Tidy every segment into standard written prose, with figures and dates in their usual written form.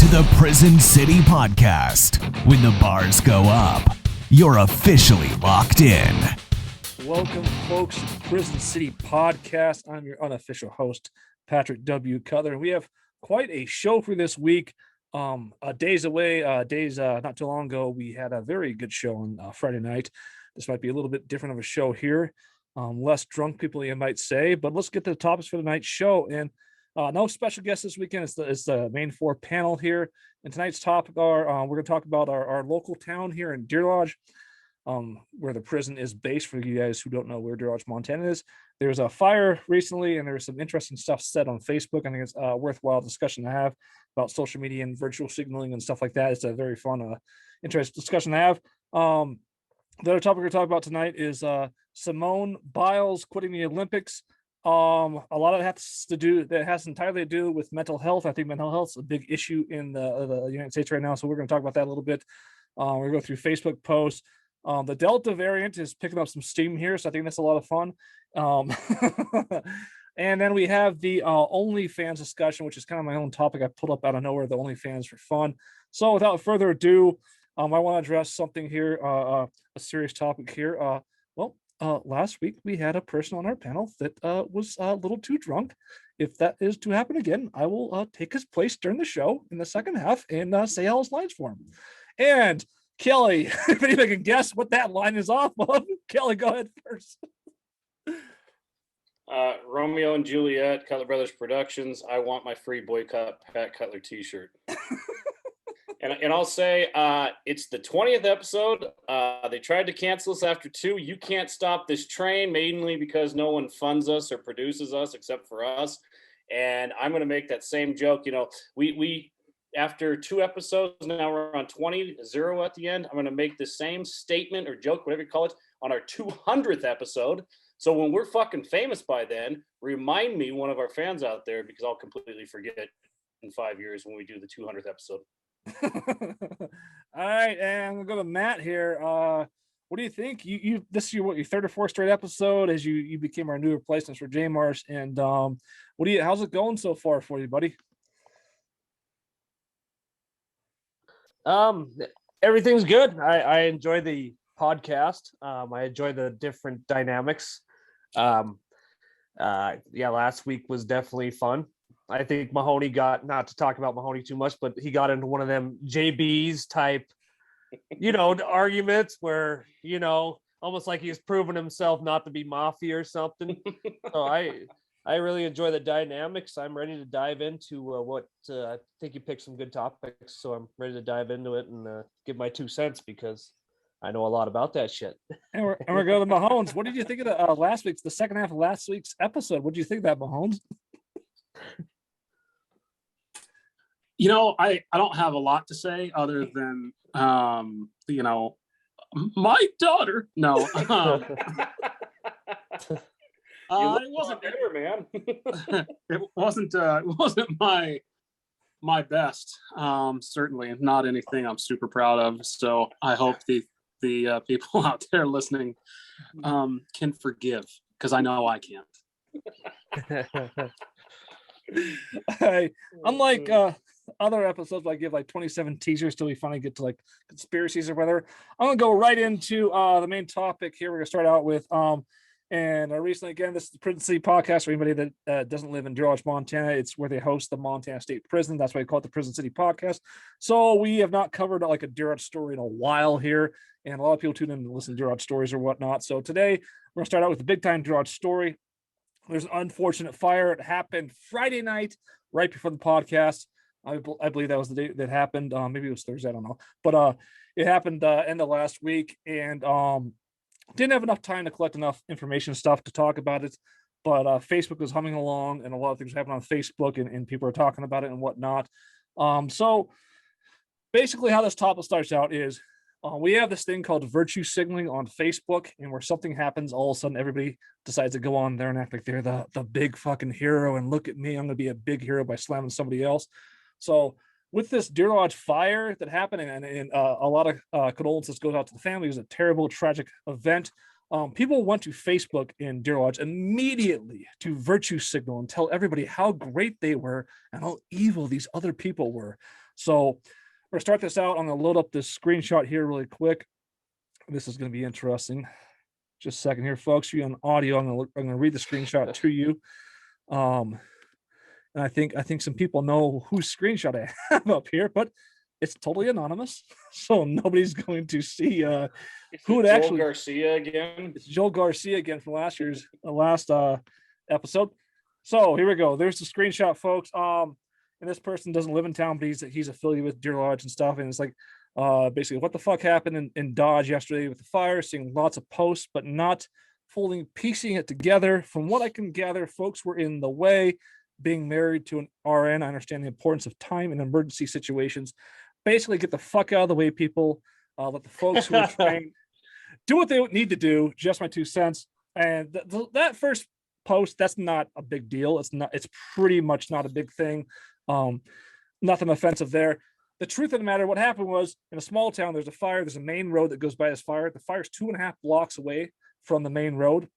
the Prison City Podcast. When the bars go up, you're officially locked in. Welcome, folks, to the Prison City Podcast. I'm your unofficial host, Patrick W. Cutler. We have quite a show for this week. Days away, not too long ago, we had a very good show on Friday night. This might be a little bit different of a show here. Less drunk people, you might say, but let's get to the topics for tonight's show. And no special guests this weekend. It's the main four panel here. And tonight's topic are we're going to talk about our local town here in Deer Lodge, where the prison is based. For you guys who don't know where Deer Lodge, Montana is, there was a fire recently, and there was some interesting stuff said on Facebook. I think it's a worthwhile discussion to have about social media and virtual signaling and stuff like that. It's a very fun, interesting discussion to have. The other topic we're going to talk about tonight is Simone Biles quitting the Olympics. A lot of that has entirely to do with mental health. I think mental health is a big issue in the United States right now, so we're going to talk about that a little bit. We're going to go through Facebook posts. The Delta variant is picking up some steam here, so I think that's a lot of fun. And then we have the OnlyFans discussion, which is kind of my own topic. I pulled up out of nowhere, the OnlyFans for fun. So without further ado, I want to address something here, a serious topic here. Last week we had a person on our panel that was a little too drunk. If that is to happen again, I will take his place during the show in the second half and say all his lines for him. And Kelly, if anybody can guess what that line is off of, Kelly, go ahead first. Romeo and Juliet, Cutler Brothers Productions. I want my free boycott Pat Cutler t-shirt. And I'll say it's the 20th episode. They tried to cancel us after 2. You can't stop this train, mainly because no one funds us or produces us except for us. And I'm going to make that same joke. You know, we after 2 episodes, now we're on 20, 0 at the end. I'm going to make the same statement or joke, whatever you call it, on our 200th episode. So when we're fucking famous by then, remind me, one of our fans out there, because I'll completely forget in 5 years when we do the 200th episode. All right, and we'll go to Matt here. What do you think? You this is your third or fourth straight episode as you became our new replacement for J Marsh, and how's it going so far for you, buddy? Everything's good. I enjoy the podcast. I enjoy the different dynamics. Last week was definitely fun. I think Mahoney got, not to talk about Mahoney too much, but he got into one of them JB's type, arguments where, almost like he's proven himself not to be mafia or something. So I really enjoy the dynamics. I'm ready to dive into what I think you picked some good topics. So I'm ready to dive into it and give my 2 cents because I know a lot about that shit. And we're going to Mahones. What did you think of the second half of last week's episode? What did you think of that, Mahones? I don't have a lot to say other than, my daughter. No. It wasn't better, man. It wasn't my best. Certainly not anything I'm super proud of. So I hope the people out there listening can forgive, because I know I can't. Unlike other episodes, I give like 27 teasers till we finally get to like conspiracies or whatever. I'm gonna go right into the main topic here. We're gonna start out with recently, again, this is the Prison City Podcast for anybody that doesn't live in Deer Lodge, Montana. It's where they host the Montana State Prison. That's why we call it the Prison City Podcast. So we have not covered like a Deer Lodge story in a while here, and a lot of people tune in to listen to Deer Lodge stories or whatnot. So today we're gonna start out with the big time Deer Lodge story. There's an unfortunate fire. It happened Friday night, right before the podcast. I believe that was the day that happened. Maybe it was Thursday, I don't know. But it happened end of last week, and didn't have enough time to collect enough information stuff to talk about it. But Facebook was humming along, and a lot of things happen on Facebook, and people are talking about it and whatnot. So basically how this topic starts out is we have this thing called virtue signaling on Facebook, and where something happens, all of a sudden everybody decides to go on there and act like they're the big fucking hero, and look at me, I'm going to be a big hero by slamming somebody else. So with this Deer Lodge fire that happened, and a lot of condolences goes out to the family. It was a terrible, tragic event. People went to Facebook in Deer Lodge immediately to virtue signal and tell everybody how great they were and how evil these other people were. So we're gonna start this out. I'm gonna load up this screenshot here really quick. This is gonna be interesting. Just a second here, folks. You on audio, I'm gonna read the screenshot to you. And I think some people know whose screenshot I have up here, but it's totally anonymous, so nobody's going to see who it Joel actually. Garcia again. It's Joel Garcia again from last year's last episode. So here we go. There's the screenshot, folks. And this person doesn't live in town, but he's affiliated with Deer Lodge and stuff. And it's like basically what the fuck happened in Dodge yesterday with the fire. Seeing lots of posts, but not fully piecing it together. From what I can gather, folks were in the way. Being married to an RN, I understand the importance of time in emergency situations. Basically, get the fuck out of the way, people. Let the folks who are trained do what they need to do. Just my 2 cents. And that first post, that's not a big deal. It's pretty much not a big thing. Nothing offensive there. The truth of the matter, what happened was in a small town, there's a fire. There's a main road that goes by this fire. The fire's 2.5 blocks away from the main road.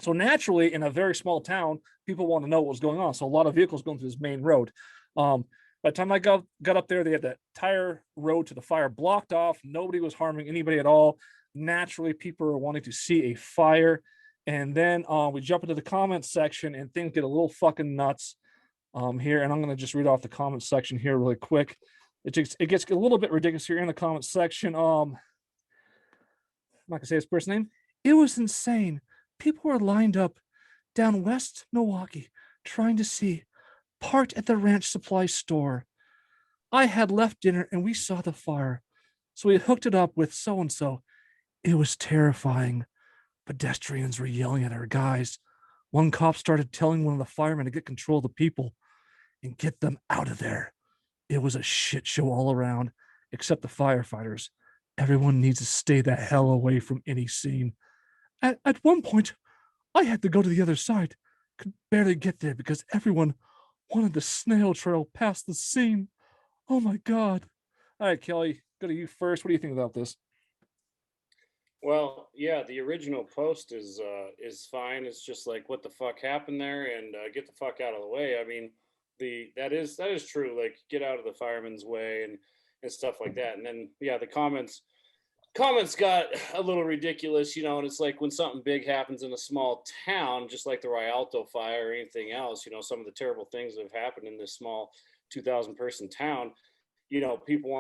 So naturally, in a very small town, people want to know what was going on. So a lot of vehicles going through this main road. By the time I got up there, they had the entire road to the fire blocked off. Nobody was harming anybody at all. Naturally, people are wanting to see a fire. And then we jump into the comments section and things get a little fucking nuts here. And I'm going to just read off the comments section here really quick. It gets a little bit ridiculous here in the comments section. I'm not going to say this person's name. It was insane. People were lined up down West Milwaukee trying to see part at the ranch supply store. I had left dinner and we saw the fire. So we hooked it up with so-and-so. It was terrifying. Pedestrians were yelling at our guys. One cop started telling one of the firemen to get control of the people and get them out of there. It was a shit show all around, except the firefighters. Everyone needs to stay the hell away from any scene. At one point, I had to go to the other side. Could barely get there because everyone wanted to snail trail past the scene. Oh my God. All right, Kelly, go to you first. What do you think about this? Well, yeah, the original post is fine. It's just like what the fuck happened there, and get the fuck out of the way. I mean, that is true. Like, get out of the fireman's way and stuff like that. And then yeah, the comments got a little ridiculous, and it's like when something big happens in a small town, just like the Rialto fire or anything else, some of the terrible things that have happened in this small 2,000 person town, people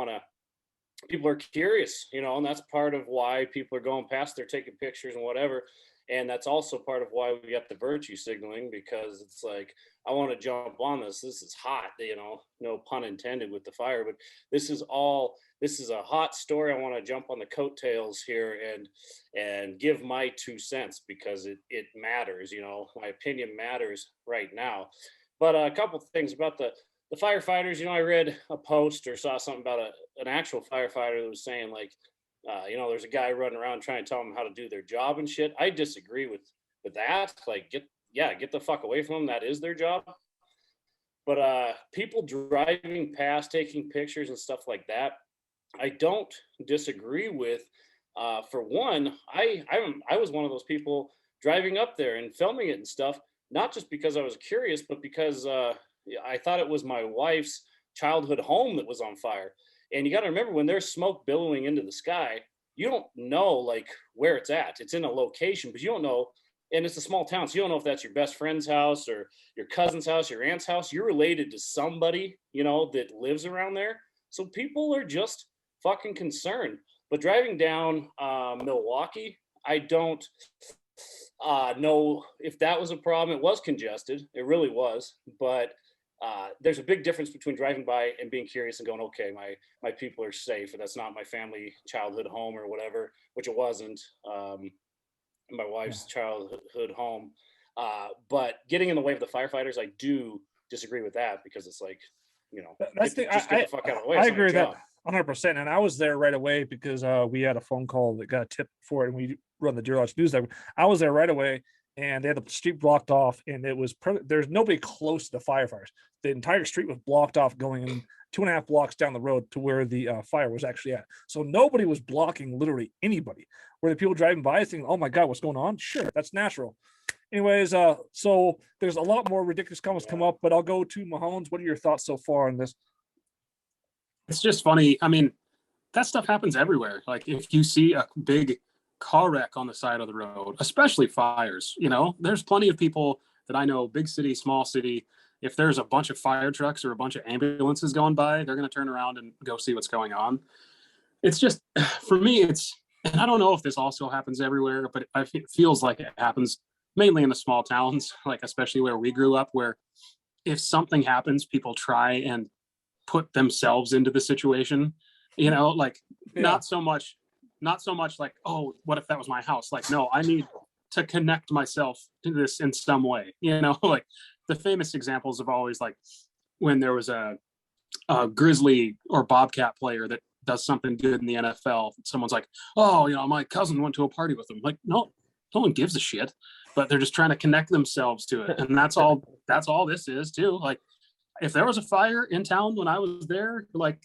are curious, and that's part of why people are going past, they're taking pictures and whatever. And that's also part of why we got the virtue signaling, because it's like, I want to jump on this. This is hot, no pun intended with the fire, but this is a hot story. I want to jump on the coattails here and give my 2 cents because it matters, my opinion matters right now. But a couple things about the firefighters, I read a post or saw something about an actual firefighter that was saying like, there's a guy running around trying to tell them how to do their job and shit. I disagree with that. Like, get the fuck away from them. That is their job. But people driving past, taking pictures and stuff like that, I don't disagree with. For one, I was one of those people driving up there and filming it and stuff, not just because I was curious, but because I thought it was my wife's childhood home that was on fire. And you got to remember, when there's smoke billowing into the sky, you don't know like where it's at. It's in a location, but you don't know. And it's a small town, so you don't know if that's your best friend's house or your cousin's house, your aunt's house. You're related to somebody, that lives around there. So people are just fucking concerned. But driving down Milwaukee, I don't know if that was a problem. It was congested. It really was. But there's a big difference between driving by and being curious and going, okay, my people are safe, and that's not my family childhood home or whatever, which it wasn't. My wife's childhood home. But getting in the way of the firefighters, I do disagree with that, because it's like, That's get the fuck out of the way. I agree with that 100%. And I was there right away because we had a phone call that got a tip for it, and we run the Deer Lodge News. I was there right away, and they had the street blocked off, and it was there's nobody close to the firefighters. The entire street was blocked off going in 2.5 blocks down the road to where the fire was actually at. So nobody was blocking literally anybody. Where the people driving by thinking, oh my God, what's going on? Sure, that's natural. Anyways, so there's a lot more ridiculous comments come up, but I'll go to Mahomes. What are your thoughts so far on this? it's just funny. I mean, that stuff happens everywhere. Like if you see a big car wreck on the side of the road, especially fires, there's plenty of people that I know, big city, small city. If there's a bunch of fire trucks or a bunch of ambulances going by, they're going to turn around and go see what's going on. It's just, for me, and I don't know if this also happens everywhere, but it feels like it happens mainly in the small towns, like especially where we grew up, where if something happens, people try and put themselves into the situation, like not so much like, oh, what if that was my house? Like, no, I need to connect myself to this in some way, like the famous examples of always like when there was a Grizzly or Bobcat player that does something good in the NFL. Someone's like, oh, my cousin went to a party with him. Like, no one gives a shit, but they're just trying to connect themselves to it. And that's all this is too. Like if there was a fire in town when I was there, like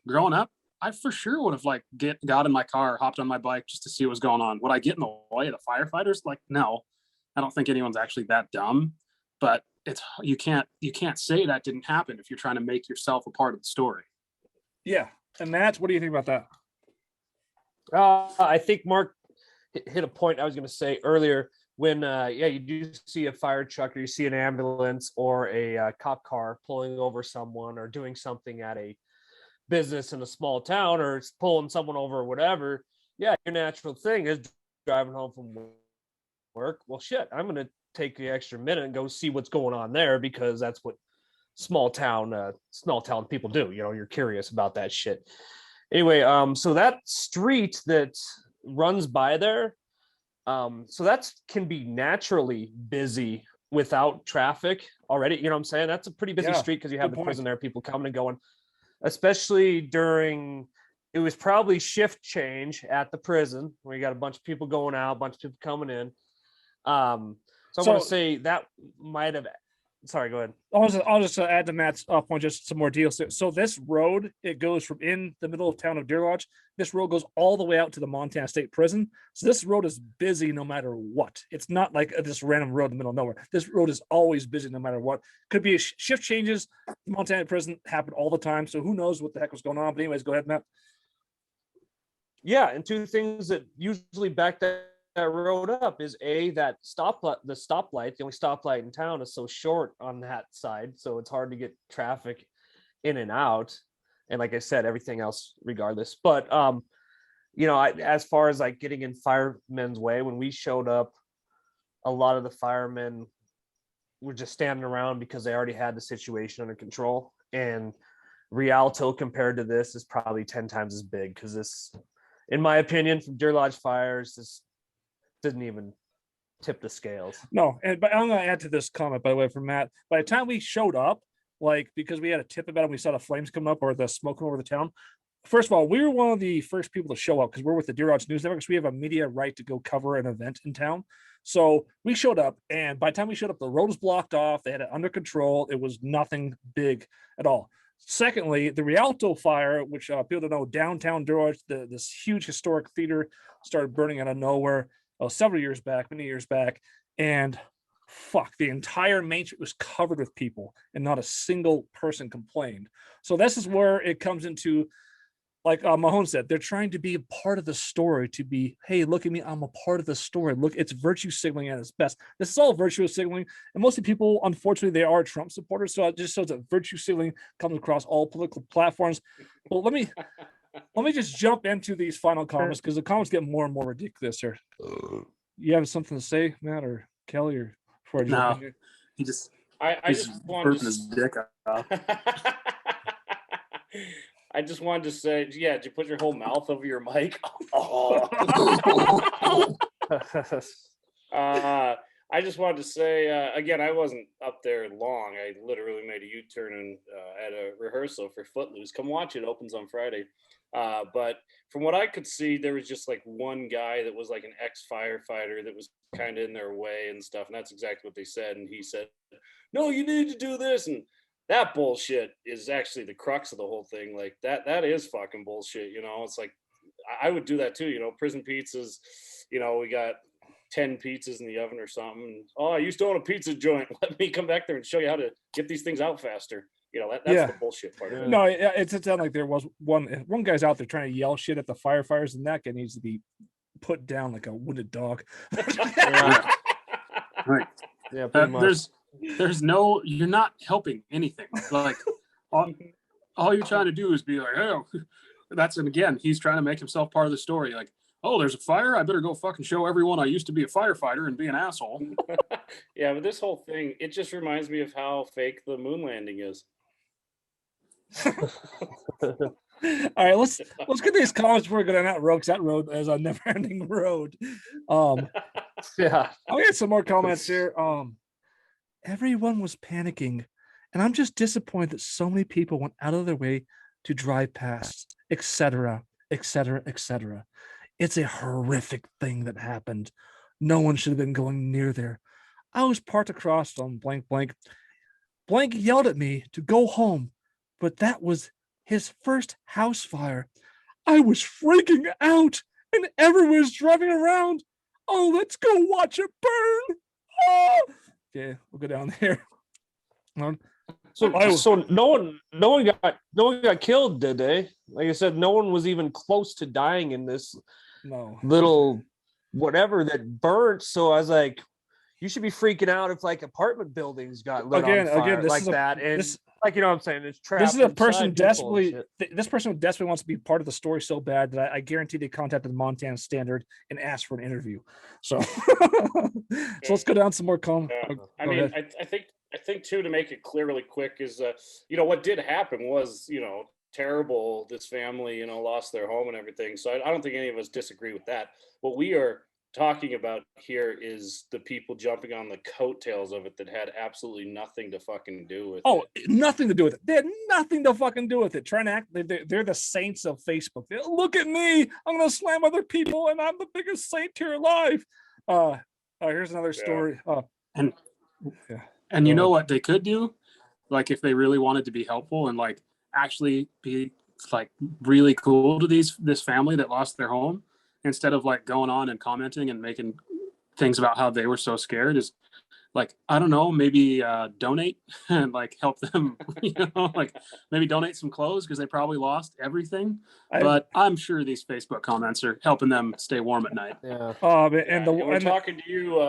growing up, I for sure would have like got in my car, hopped on my bike just to see what was going on. Would I get in the way of the firefighters? Like, no, I don't think anyone's actually that dumb, but you can't say that didn't happen if you're trying to make yourself a part of the story. Yeah. And Matt, what do you think about that? I think Mark hit a point I was going to say earlier when, you do see a fire truck or you see an ambulance or a cop car pulling over someone or doing something at a business in a small town or it's pulling someone over or whatever. Yeah, your natural thing is driving home from work. Well, shit, I'm going to take the extra minute and go see what's going on there because that's what small town people do. You're curious about that shit. Anyway, so that street that runs by there, so that can be naturally busy without traffic already. You know what I'm saying? That's a pretty busy street because you have the prison there, people coming and going, especially during, it was probably shift change at the prison where you got a bunch of people going out, a bunch of people coming in. So I want to say that might have, sorry, go ahead. I'll just add to Matt's point, just some more deals. So this road, it goes from in the middle of town of Deer Lodge. This road goes all the way out to the Montana State Prison. So this road is busy no matter what. It's not like this random road in the middle of nowhere. This road is always busy no matter what. Could be a shift changes. The Montana Prison happen all the time. So who knows what the heck was going on. But anyways, go ahead, Matt. Yeah, and two things that usually back that road up is that the stoplight, the only stoplight in town, is so short on that side, so it's hard to get traffic in and out. And like I said, everything else regardless. But as far as like getting in firemen's way, when we showed up, a lot of the firemen were just standing around because they already had the situation under control. And Rialto compared to this is probably 10 times as big because this, in my opinion, from Deer Lodge fires, this didn't even tip the scales. No, but I'm going to add to this comment, by the way, from Matt. By the time we showed up, like because we had a tip about it, we saw the flames coming up or the smoke coming over the town. First of all, we were one of the first people to show up because we're with the Deer Lodge News Network, so we have a media right to go cover an event in town. So we showed up, and by the time we showed up, the road was blocked off. They had it under control. It was nothing big at all. Secondly, the Rialto fire, which people don't know, downtown Deer Lodge, this huge historic theater started burning out of nowhere many years back, and the entire main street was covered with people, and not a single person complained. So this is where it comes into, like Mahone said, they're trying to be a part of the story, to be, hey, look at me, I'm a part of the story. Look, it's virtue signaling at its best. This is all virtue signaling, and most of the people, unfortunately, they are Trump supporters, so it just shows that virtue signaling comes across all political platforms. Well, let me just jump into these final comments because the comments get more and more ridiculous here. You have something to say, Matt or Kelly, or before I jump in here? He just I just wanted to his dick off. I just wanted to say, yeah, did you put your whole mouth over your mic? I just wanted to say, again, I wasn't up there long. I literally made a U-turn and at a rehearsal for Footloose. Come watch it. It opens on Friday. But from what I could see, there was just like one guy that was like an ex-firefighter that was kind of in their way and stuff. And that's exactly what they said. And he said, no, you need to do this. And that bullshit is actually the crux of the whole thing. Like that is fucking bullshit. It's like, I would do that too. Prison pizzas, we got 10 pizzas in the oven or something. Oh, I used to own a pizza joint. Let me come back there and show you how to get these things out faster. That's the bullshit part of it. No, it sounded like there was one guy's out there trying to yell shit at the firefighters, and that guy needs to be put down like a wounded dog. Right. Yeah, pretty much. There's no, you're not helping anything. Like all you're trying to do is be like, oh, and again, he's trying to make himself part of the story. Like, oh, there's a fire. I better go fucking show everyone I used to be a firefighter and be an asshole. Yeah, but this whole thing, it just reminds me of how fake the moon landing is. All right, let's get these comments before we go down that road, because that road is a never-ending road. Yeah. I'll get some more comments here. Everyone was panicking, and I'm just disappointed that so many people went out of their way to drive past, etc., etc., etc. It's a horrific thing that happened. No one should have been going near there. I was parked across from blank blank. Blank yelled at me to go home, but that was his first house fire. I was freaking out, and everyone was driving around. Oh, let's go watch it burn. Oh! Okay, we'll go down there. So no one got killed, did they? Like I said, no one was even close to dying in this little whatever that burnt. So I was like, you should be freaking out if like apartment buildings got lit on fire like that. And like, you know what I'm saying? It's trapped. This is a person desperately. This person desperately wants to be part of the story so bad that I guarantee they contacted the Montana Standard and asked for an interview. So, so let's go down some more comments. I think too, to make it clear really quick is, what did happen was, terrible. This family, lost their home and everything. So I don't think any of us disagree with that. What we are talking about here is the people jumping on the coattails of it that had absolutely nothing to fucking do with it. Nothing to do with it. They had nothing to fucking do with it. Trying to act, they're the saints of Facebook. Look at me. I'm going to slam other people, and I'm the biggest saint here alive. Here's another story. And you know what they could do? Like, if they really wanted to be helpful and like actually be like really cool to this family that lost their home, instead of like going on and commenting and making things about how they were so scared, is like, I don't know, maybe donate and like help them, like maybe donate some clothes because they probably lost everything. But I'm sure these Facebook comments are helping them stay warm at night. Yeah. We're talking to you,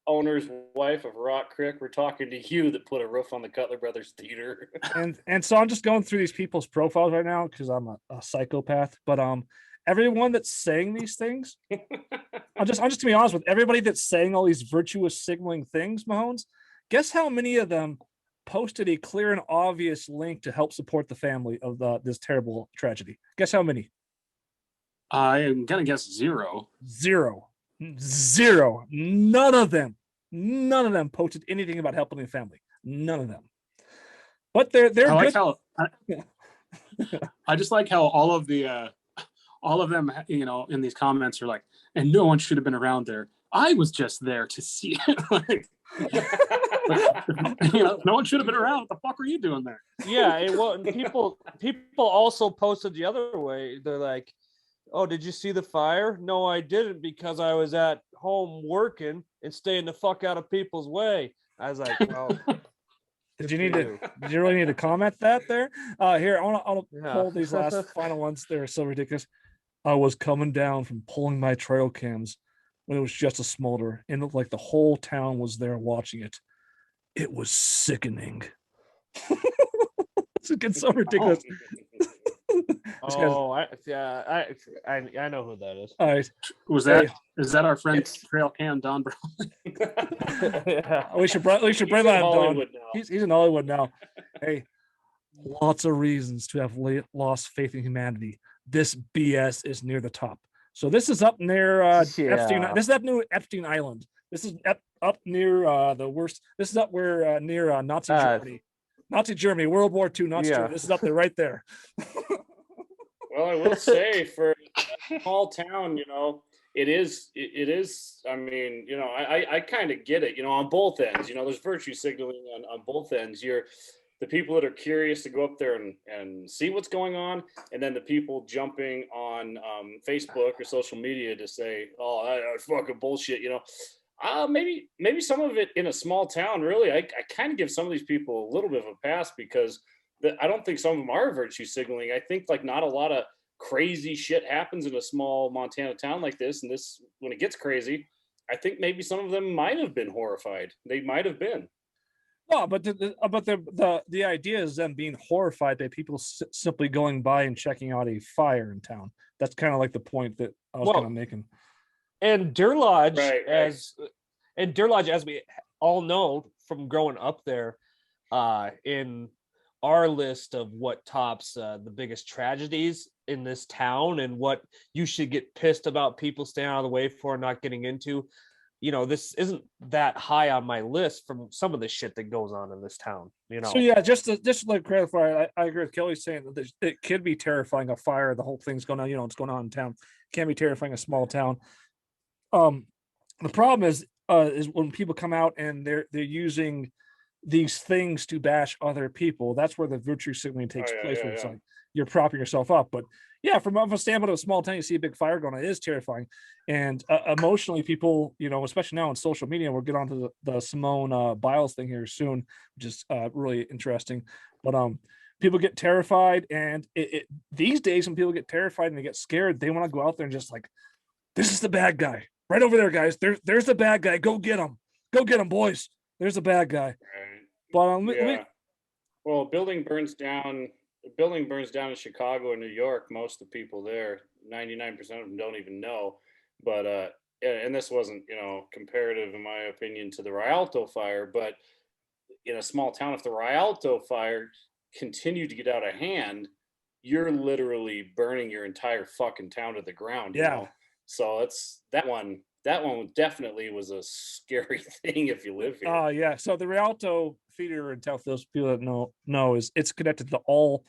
owner's wife of Rock Creek. We're talking to you that put a roof on the Cutler Brothers Theater. and so I'm just going through these people's profiles right now because I'm a psychopath. But everyone that's saying these things, I'm just to be honest with everybody that's saying all these virtuous signaling things, Mahomes, guess how many of them posted a clear and obvious link to help support the family of this terrible tragedy? Guess how many? I am gonna guess zero. None of them posted anything about helping the family. None of them. But they're I good. I just like how all of them, in these comments are like, and no one should have been around there. I was just there to see it. Like, no one should have been around. What the fuck were you doing there? Yeah, people also posted the other way. They're like, oh, did you see the fire? No, I didn't, because I was at home working and staying the fuck out of people's way. I was like, oh. Did you really need to comment that there? Here, I'll pull these last final ones. They're so ridiculous. I was coming down from pulling my trail cams when it was just a smolder, and it looked like the whole town was there watching it. It was sickening. It gets so ridiculous. I know who that is. All right. Is that our friend Trail Cam Don Brown? Yeah. We should bring that Don. He's in Hollywood now. Hey, lots of reasons to have lost faith in humanity. This BS is near the top. So this is up near Epstein. This is up near Epstein Island. This is up near the worst. This is up where near Nazi Germany. Nazi Germany, World War II, Nazi Germany. This is up there, right there. Well, I will say, for a small town, it is. I mean, I kind of get it. On both ends, there's virtue signaling on both ends. You're the people that are curious to go up there and see what's going on, and then the people jumping on Facebook or social media to say, "Oh, that's fucking bullshit." Maybe some of it in a small town. Really, I kind of give some of these people a little bit of a pass because I don't think some of them are virtue signaling. I think like not a lot of crazy shit happens in a small Montana town like this. And this, when it gets crazy, I think maybe some of them might have been horrified. They might have been. Well, but the idea is them being horrified by people simply going by and checking out a fire in town. That's kind of like the point that I was kind of making. And Deer Lodge, Right. And Deer Lodge, as we all know from growing up there, in our list of what tops the biggest tragedies in this town and what you should get pissed about people staying out of the way for and not getting into, this isn't that high on my list from some of the shit that goes on in this town. So yeah, just to like clarify, I agree with Kelly saying that it could be terrifying, a fire, the whole thing's going on, it's going on in town. It can be terrifying, a small town. The problem is when people come out and they're using these things to bash other people. That's where the virtue signaling takes place. Where it's like you're propping yourself up. But yeah, from a standpoint of a small town, you see a big fire going on, it is terrifying. And emotionally, people, especially now on social media, we'll get onto the Simone Biles thing here soon, which is really interesting. But people get terrified, and these days when people get terrified and they get scared, they want to go out there and just like, this is the bad guy. Right over there, guys. There's the bad guy. Go get him. Go get him, boys. There's the bad guy. But well, building burns down in Chicago and New York. Most of the people there, 99% of them don't even know. But and this wasn't, comparative in my opinion to the Rialto fire, but in a small town, if the Rialto fire continued to get out of hand, you're literally burning your entire fucking town to the ground. You know? So it's that one definitely was a scary thing if you live here. Oh yeah. So the Rialto feeder, and tell those people that know is it's connected to all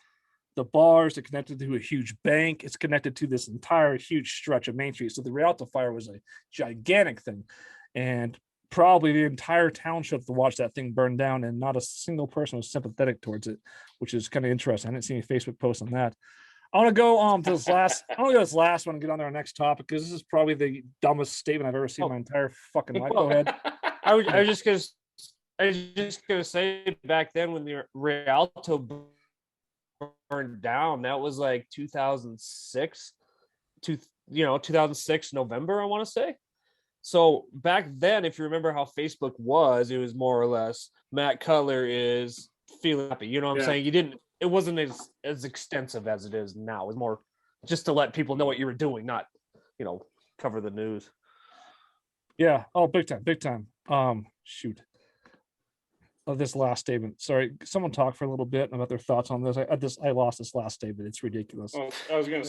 the bars, it's connected to a huge bank, it's connected to this entire huge stretch of Main Street. So the Rialto fire was a gigantic thing. And probably the entire township to watch that thing burn down, and not a single person was sympathetic towards it, which is kind of interesting. I didn't see any Facebook posts on that. I want to go to this last. I want to go this last one and get on to our next topic, because this is probably the dumbest statement I've ever seen in my entire fucking life. Go ahead. I was just gonna say, back then when the Rialto burned down, that was like 2006 2006 November, I want to say. So back then, if you remember how Facebook was, it was more or less Matt Cutler is feeling happy. You know what I'm saying? It wasn't as extensive as it is now. It was more just to let people know what you were doing, not, cover the news. Yeah. Oh, big time. Shoot. Oh, this last statement. Sorry, someone talk for a little bit about their thoughts on this. I lost this last statement. It's ridiculous. Well, I was gonna.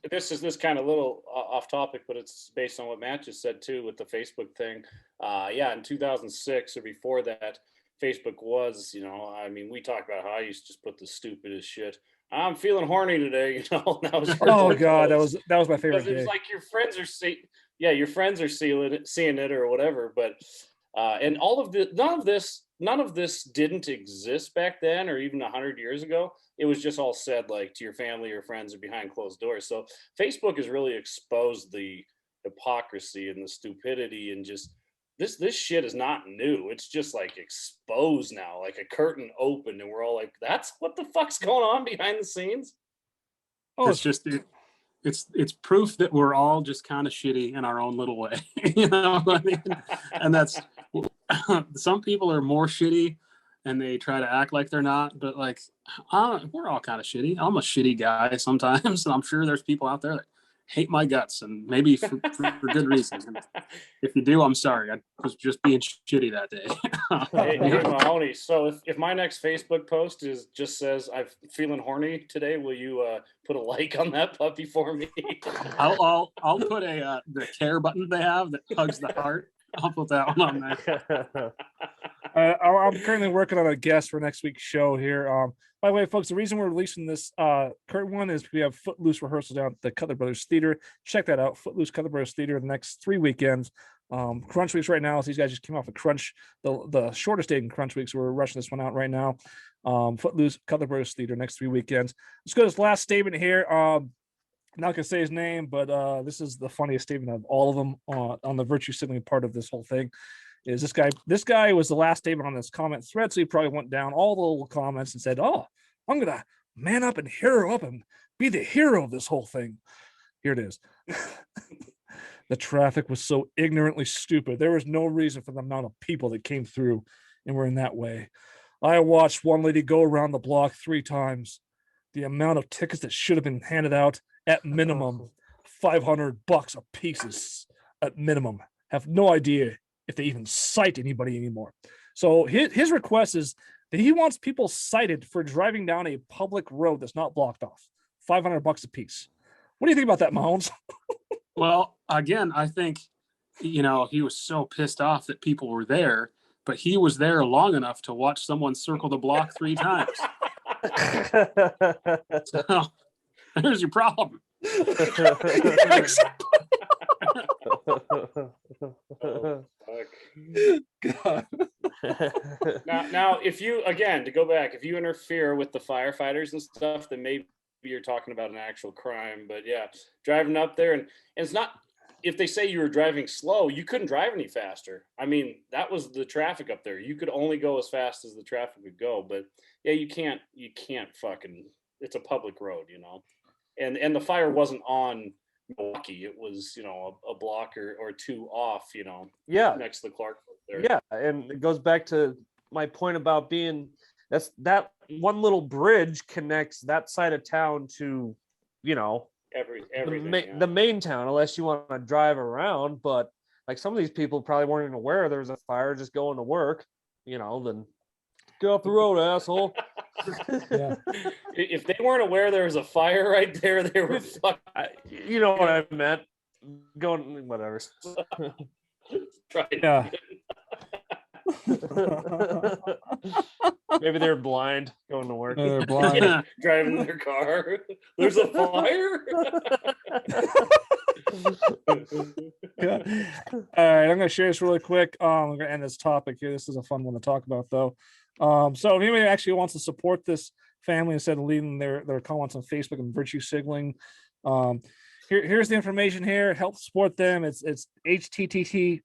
This is kind of little off topic, but it's based on what Matt just said too with the Facebook thing. In 2006 or before that, Facebook was, we talked about how I used to just put the stupidest shit. I'm feeling horny today, That was oh god, that was my favorite. It was like your friends are seeing it or whatever. But and all of the none of this didn't exist back then or even 100 years ago. It was just all said like to your family or friends or behind closed doors. So Facebook has really exposed the hypocrisy and the stupidity, and just this shit is not new. It's just like exposed now, like a curtain opened, and we're all like, that's what the fuck's going on behind the scenes. Oh, it's just it's proof that we're all just kind of shitty in our own little way. And that's some people are more shitty and they try to act like they're not, but like we're all kind of shitty. I'm a shitty guy sometimes, and I'm sure there's people out there that hate my guts, and maybe for good reasons. And if you do, I'm sorry. I was just being shitty that day. Hey, Mahoney. So if my next Facebook post just says I'm feeling horny today, will you put a like on that puppy for me? I'll put the care button they have that hugs the heart. I'll put that one on there. I'm currently working on a guest for next week's show here. By the way, folks, the reason we're releasing this current one is we have Footloose rehearsal down at the Cutler Brothers Theater. Check that out, Footloose Cutler Brothers Theater, the next 3 weekends. Crunch weeks right now. So these guys just came off a Crunch, the shortest day in Crunch weeks. So we're rushing this one out right now. Footloose Cutler Brothers Theater next 3 weekends. Let's go to this last statement here. I'm not gonna say his name, but this is the funniest statement of all of them on the virtue signaling part of this whole thing. Is this guy? This guy was the last statement on this comment thread, so he probably went down all the little comments and said, "Oh, I'm gonna man up and hero up and be the hero of this whole thing." Here it is. The traffic was so ignorantly stupid. There was no reason for the amount of people that came through and were in that way. I watched one lady go around the block 3 times. The amount of tickets that should have been handed out at minimum $500 a piece at minimum. Have no idea if they even cite anybody anymore. So his request is that he wants people cited for driving down a public road that's not blocked off. $500 a piece. What do you think about that, Mahomes? Well, again, I think, he was so pissed off that people were there, but he was there long enough to watch someone circle the block 3 times. So, there's your problem. Oh, God. now, if you, again, to go back, if you interfere with the firefighters and stuff, then maybe you're talking about an actual crime. But yeah, driving up there and it's not, if they say you were driving slow, you couldn't drive any faster. I mean, that was the traffic up there. You could only go as fast as the traffic would go. But yeah, you can't fucking, it's a public road, and the fire wasn't on Milwaukee. It was, a block or 2 off, Yeah. next to the Clark there. Yeah, and it goes back to my point about being that one little bridge connects that side of town to, Everything, the main town, unless you want to drive around. But like some of these people probably weren't even aware there was a fire, just going to work, then get off the road, asshole. Yeah. If they weren't aware there was a fire right there, they were fucking. You know what I meant. Going, whatever. Right. Yeah. Maybe they're blind going to work. They're blind. Yeah, driving their car. There's a fire. Yeah. All right, I'm gonna share this really quick. I'm gonna end this topic here. This is a fun one to talk about, though. So if anybody actually wants to support this family instead of leaving their comments on Facebook and virtue signaling, here's the information here. Help support them. It's https.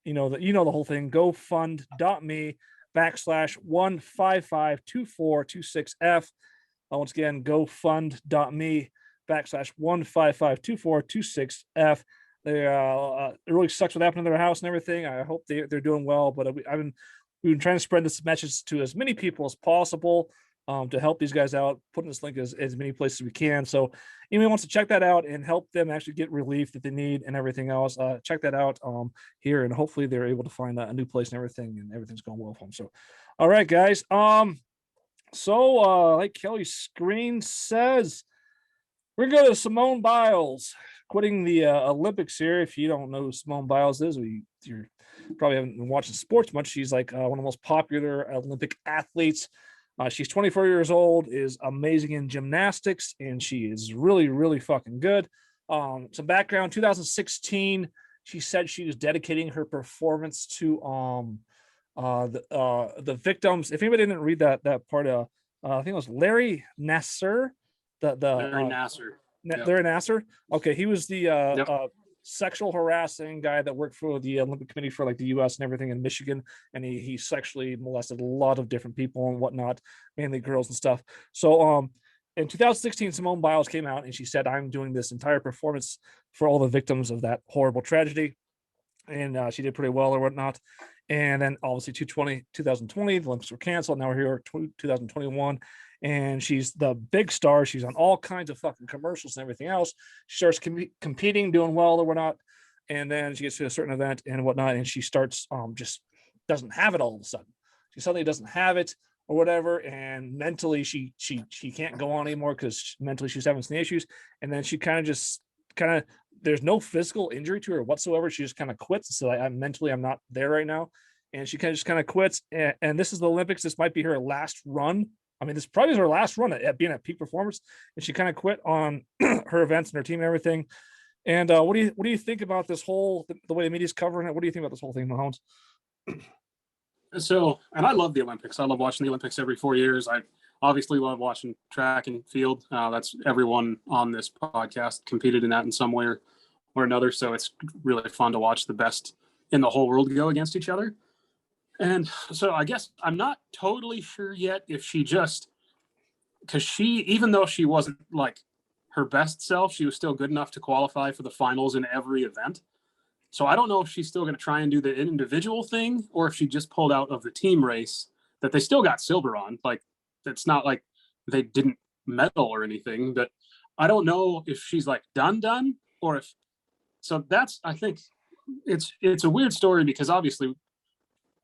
The whole thing. GoFund.me/1552426F. Once again, GoFund.me/1552426F. It really sucks what happened to their house and everything. I hope they're doing well, but we've been trying to spread this message to as many people as possible to help these guys out, putting this link as many places as we can. So anyone wants to check that out and help them actually get relief that they need and everything else, check that out here, and hopefully they're able to find a new place and everything's going well for them. So, all right, guys. Like Kelly's screen says, we're gonna go to Simone Biles quitting the Olympics here. If you don't know who Simone Biles is, you probably haven't been watching sports much. She's like one of the most popular Olympic athletes. She's 24 years old, is amazing in gymnastics, and she is really, really fucking good. Some background: 2016, she said she was dedicating her performance to the victims. If anybody didn't read that part, I think it was Larry Nassar. Larry Nassar. Larry Nassar. Okay, he was the Yep. Sexual harassing guy that worked for the Olympic Committee for like the U.S. and everything in Michigan, and he sexually molested a lot of different people and whatnot, mainly girls and stuff. So in 2016, Simone Biles came out and she said, "I'm doing this entire performance for all the victims of that horrible tragedy," and she did pretty well or whatnot. And then obviously 2020, the Olympics were canceled. Now we're here 2021. And she's the big star. She's on all kinds of fucking commercials and everything else. She starts competing, doing well or whatnot. And then she gets to a certain event and whatnot. And she starts just doesn't have it all of a sudden. She suddenly doesn't have it or whatever. And mentally she can't go on anymore because mentally she's having some issues. And then she there's no physical injury to her whatsoever. She just kind of quits. So I'm not there right now. And she kind of quits. And this is the Olympics. This might be her last run. I mean, this probably is her last run at being at peak performance, and she kind of quit on her events and her team and everything. And what do you think about this whole the way the media's covering it? What do you think about this whole thing, Mahomes? So, and I love the Olympics. I love watching the Olympics every 4 years. obviously love watching track and field. That's everyone on this podcast competed in that in some way or another. So it's really fun to watch the best in the whole world go against each other. And so I guess I'm not totally sure yet if she just, because she, even though she wasn't like her best self, she was still good enough to qualify for the finals in every event. So I don't know if she's still going to try and do the individual thing or if she just pulled out of the team race that they still got silver on. Like, it's not like they didn't medal or anything, but I don't know if she's like done or if, so that's, I think it's a weird story because obviously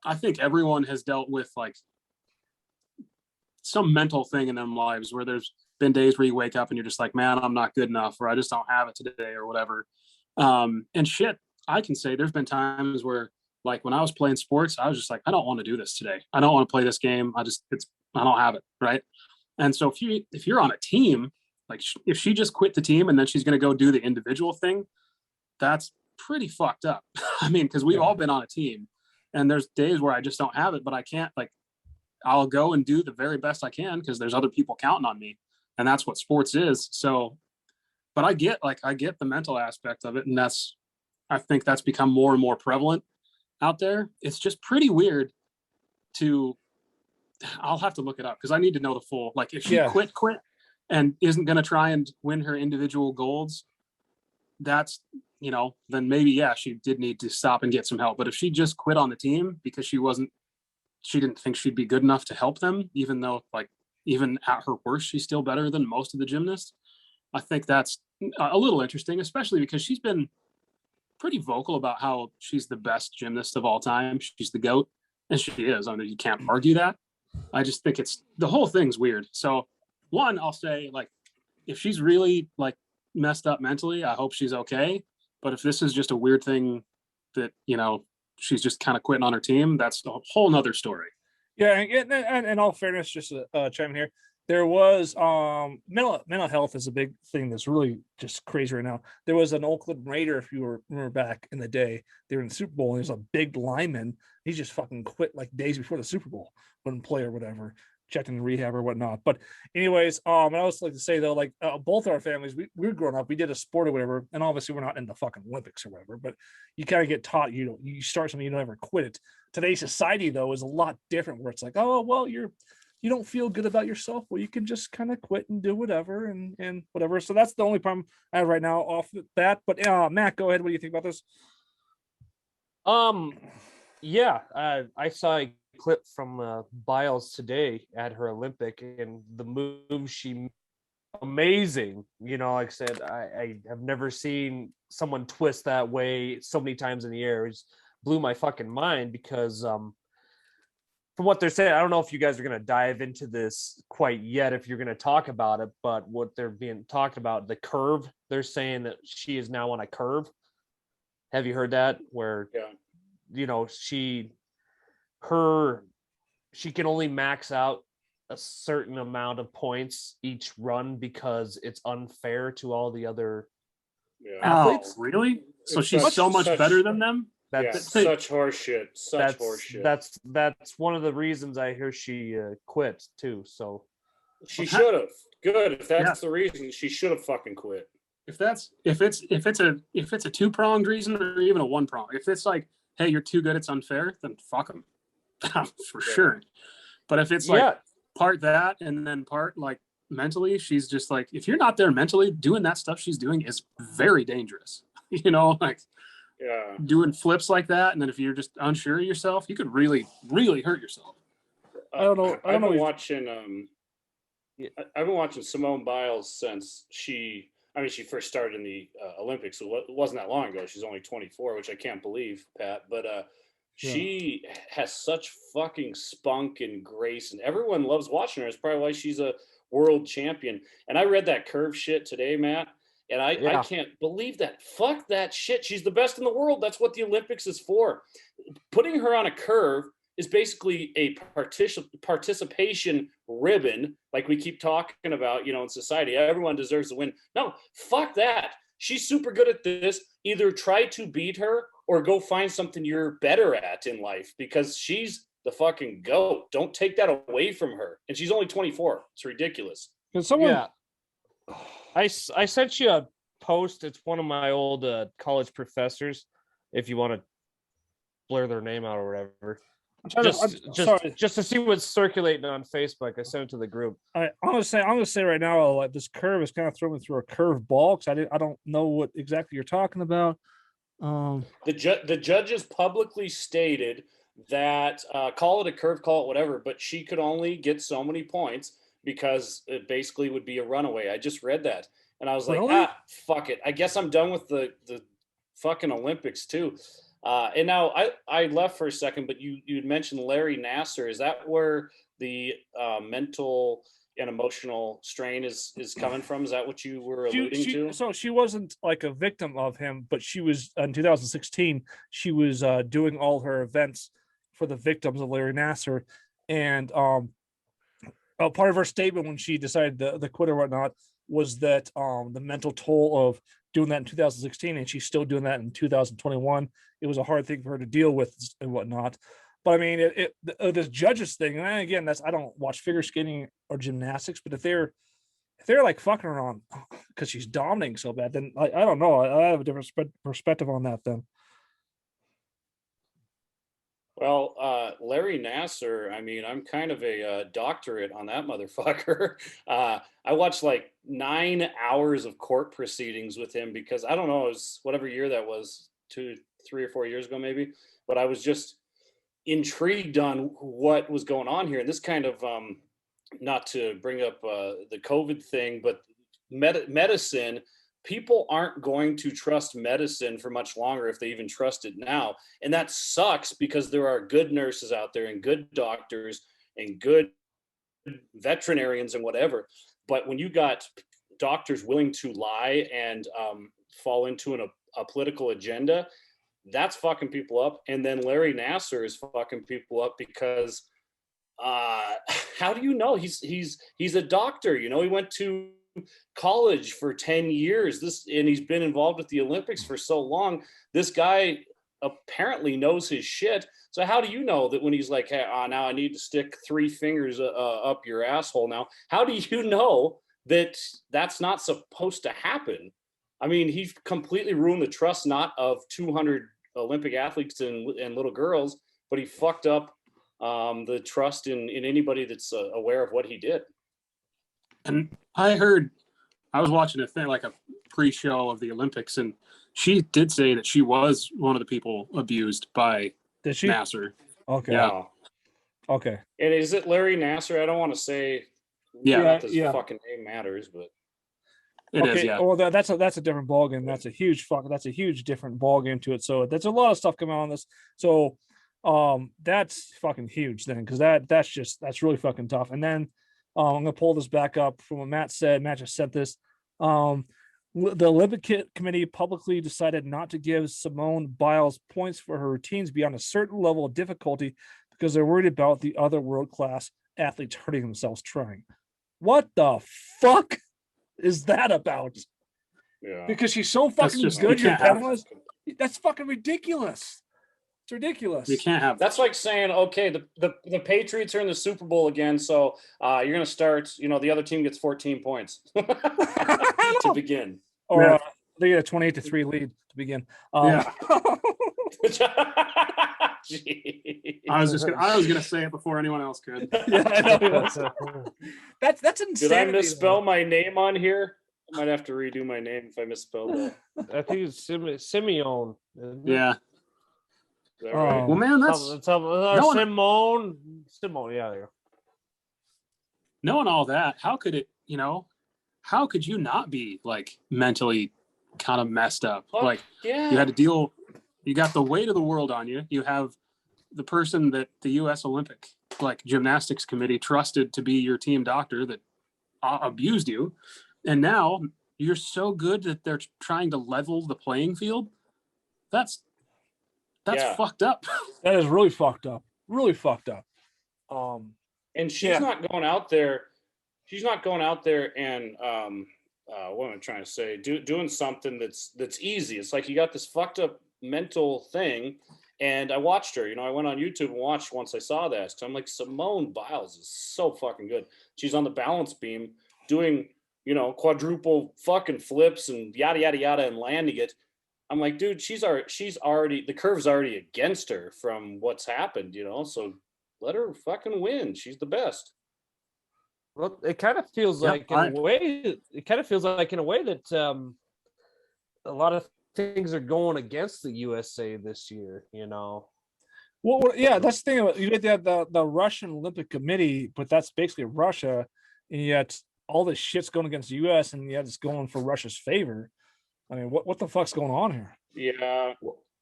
I think everyone has dealt with like some mental thing in their lives where there's been days where you wake up and you're just like, man, I'm not good enough, or I just don't have it today or whatever. And shit, I can say there's been times where like when I was playing sports, I was just like, I don't want to do this today. I don't want to play this game. I don't have it. Right. And so if you're on a team, like if she just quit the team and then she's going to go do the individual thing, that's pretty fucked up. I mean, cause we've all been on a team and there's days where I just don't have it, but I can't, like, I'll go and do the very best I can because there's other people counting on me. And that's what sports is. So, but I get the mental aspect of it. And I think that's become more and more prevalent out there. It's just pretty weird I'll have to look it up because I need to know the full, like if she quit and isn't going to try and win her individual golds, that's, then maybe, yeah, she did need to stop and get some help. But if she just quit on the team because she didn't think she'd be good enough to help them, even though like, even at her worst, she's still better than most of the gymnasts. I think that's a little interesting, especially because she's been pretty vocal about how she's the best gymnast of all time. She's the GOAT, and she is. I mean, you can't argue that. I just think the whole thing's weird. So one, I'll say like, if she's really like messed up mentally, I hope she's okay. But if this is just a weird thing that, she's just kind of quitting on her team, that's a whole nother story. Yeah, and in all fairness, just to chime in here, there was mental health is a big thing that's really just crazy right now. There was an Oakland Raider, if you remember back in the day, they were in the Super Bowl, and there's a big lineman. He just fucking quit like days before the Super Bowl, wouldn't play or whatever, checked in rehab or whatnot. But anyways, and I also like to say though, like both our families, we were growing up, we did a sport or whatever, and obviously we're not in the fucking Olympics or whatever, but you kind of get taught, you start something, you don't ever quit it. Today's society though is a lot different, where it's like, oh well, you don't feel good about yourself, well, you can just kind of quit and do whatever and whatever. So that's the only problem I have right now off the bat. But Matt, go ahead. What do you think about this? Yeah, I saw a clip from Biles today at her Olympic, and the move amazing. Like I said, I have never seen someone twist that way so many times in the air. It just blew my fucking mind because from what they're saying, I don't know if you guys are going to dive into this quite yet, if you're going to talk about it, but what they're being talked about, the curve, they're saying that she is now on a curve. Have you heard that? Where, she can only max out a certain amount of points each run because it's unfair to all the other athletes. Oh, really? So she's so much better than them? That's such horseshit. Horseshit. That's one of the reasons I hear she quit too. So she should have. Good. If that's the reason, she should have fucking quit. If it's a two-pronged reason or even a one-prong, if it's like, hey, you're too good, it's unfair, then fuck them for sure. But if it's like part that and then part like mentally, she's just like, if you're not there mentally, doing that stuff she's doing is very dangerous. Doing flips like that, and then if you're just unsure of yourself, you could really, really hurt yourself. I've been watching Simone Biles since she first started in the Olympics. So it wasn't that long ago. She's only 24, which I can't believe, Pat. But she has such fucking spunk and grace, and everyone loves watching her. It's probably why she's a world champion. And I read that curve shit today, Matt. And I can't believe that. Fuck that shit. She's the best in the world. That's what the Olympics is for. Putting her on a curve is basically a participation ribbon, like we keep talking about, in society. Everyone deserves to win. No, fuck that. She's super good at this. Either try to beat her or go find something you're better at in life, because she's the fucking GOAT. Don't take that away from her. And she's only 24. It's ridiculous. Can someone? Yeah. I sent you a post. It's one of my old college professors. If you want to blur their name out or whatever, just to see what's circulating on Facebook. I sent it to the group. I'm gonna say right now, like this curve is kind of throwing me through a curve ball because I don't know what exactly you're talking about. The judges publicly stated that call it a curve, call it whatever, but she could only get so many points because it basically would be a runaway. I just read that and I was like, Really? fuck it. I guess I'm done with the fucking Olympics too. And now I left for a second, but you'd mentioned Larry Nassar. Is that where the mental and emotional strain is coming from? Is that what you were alluding to? So she wasn't like a victim of him, but she was in 2016. She was doing all her events for the victims of Larry Nassar, and part of her statement when she decided the quit or whatnot was that the mental toll of doing that in 2016, and she's still doing that in 2021. It was a hard thing for her to deal with and whatnot. But I mean, this judges thing, and again, I don't watch figure skating or gymnastics, but if they're like fucking her on because she's dominating so bad, then I don't know. I have a different perspective on that then. Well, Larry Nassar, I mean, I'm kind of a doctorate on that motherfucker. I watched like 9 hours of court proceedings with him because I don't know, it was whatever year that was, 2, 3 or 4 years ago maybe, but I was just intrigued on what was going on here. And this kind of, not to bring up the COVID thing, but medicine, people aren't going to trust medicine for much longer if they even trust it now. And that sucks because there are good nurses out there and good doctors and good veterinarians and whatever. But when you got doctors willing to lie and fall into a political agenda, that's fucking people up. And then Larry Nassar is fucking people up because how do you know? He's a doctor, you know, he went to college for 10 years and he's been involved with the Olympics for so long. This guy apparently knows his shit. So how do you know that when he's like, hey, now I need to stick 3 fingers up your asshole now, how do you know that that's not supposed to happen? I mean, he completely ruined the trust not of 200 Olympic athletes and little girls, but he fucked up the trust in anybody that's aware of what he did. And I was watching a thing, like a pre-show of the Olympics, and she did say that she was one of the people abused by Nassar. Okay. Yeah. Wow. Okay. And is it Larry Nassar? I don't want to say Yeah. his fucking name matters, but it is. Yeah. Well, that's a different ballgame. That's a huge different ballgame to it. So there's a lot of stuff coming on this. So that's fucking huge then, because that's really fucking tough. And then I'm gonna pull this back up from what Matt said. Matt just said this. The Olympic Committee publicly decided not to give Simone Biles points for her routines beyond a certain level of difficulty because they're worried about the other world-class athletes hurting themselves trying. What the fuck is that about? yeah, Because she's so fucking good, you're penalized. That's fucking ridiculous. It's ridiculous. You can't have. That's like saying, okay, the Patriots are in the Super Bowl again, so you're gonna start. You know, the other team gets 14 points to begin. Or they get a 28-3 lead to begin. Yeah. I was gonna say it before anyone else could. Yeah, I know. That's insane. Did I misspell my name on here? I might have to redo my name if I misspelled that. I think it's Simeon. Yeah. Right? Well, man, that's Simone. Yeah, there you go. Knowing all that, how could it? You know, how could you not be like mentally kind of messed up? Fuck, like yeah. you had to deal. You got the weight of the world on you. You have the person that the U.S. Olympic gymnastics committee trusted to be your team doctor that abused you, and now you're so good that they're trying to level the playing field. That's fucked up. That is really fucked up. Really fucked up. And she's not going out there. She's not going out there and what am I trying to say? Doing something that's easy. It's like you got this fucked up mental thing, And I watched her, I went on YouTube and watched once I saw that. So I'm like, Simone Biles is so fucking good. She's on the balance beam doing, quadruple fucking flips and yada, yada, yada, and landing it. I'm like, dude, she's already, the curve's already against her from what's happened, so let her fucking win. She's the best. Well, it kind of feels like in a way that a lot of things are going against the USA this year, Well, yeah, that's the thing. You get the Russian Olympic Committee, but that's basically Russia, and yet all this shit's going against the U.S. and yet it's going for Russia's favor. I mean, what the fuck's going on here? Yeah,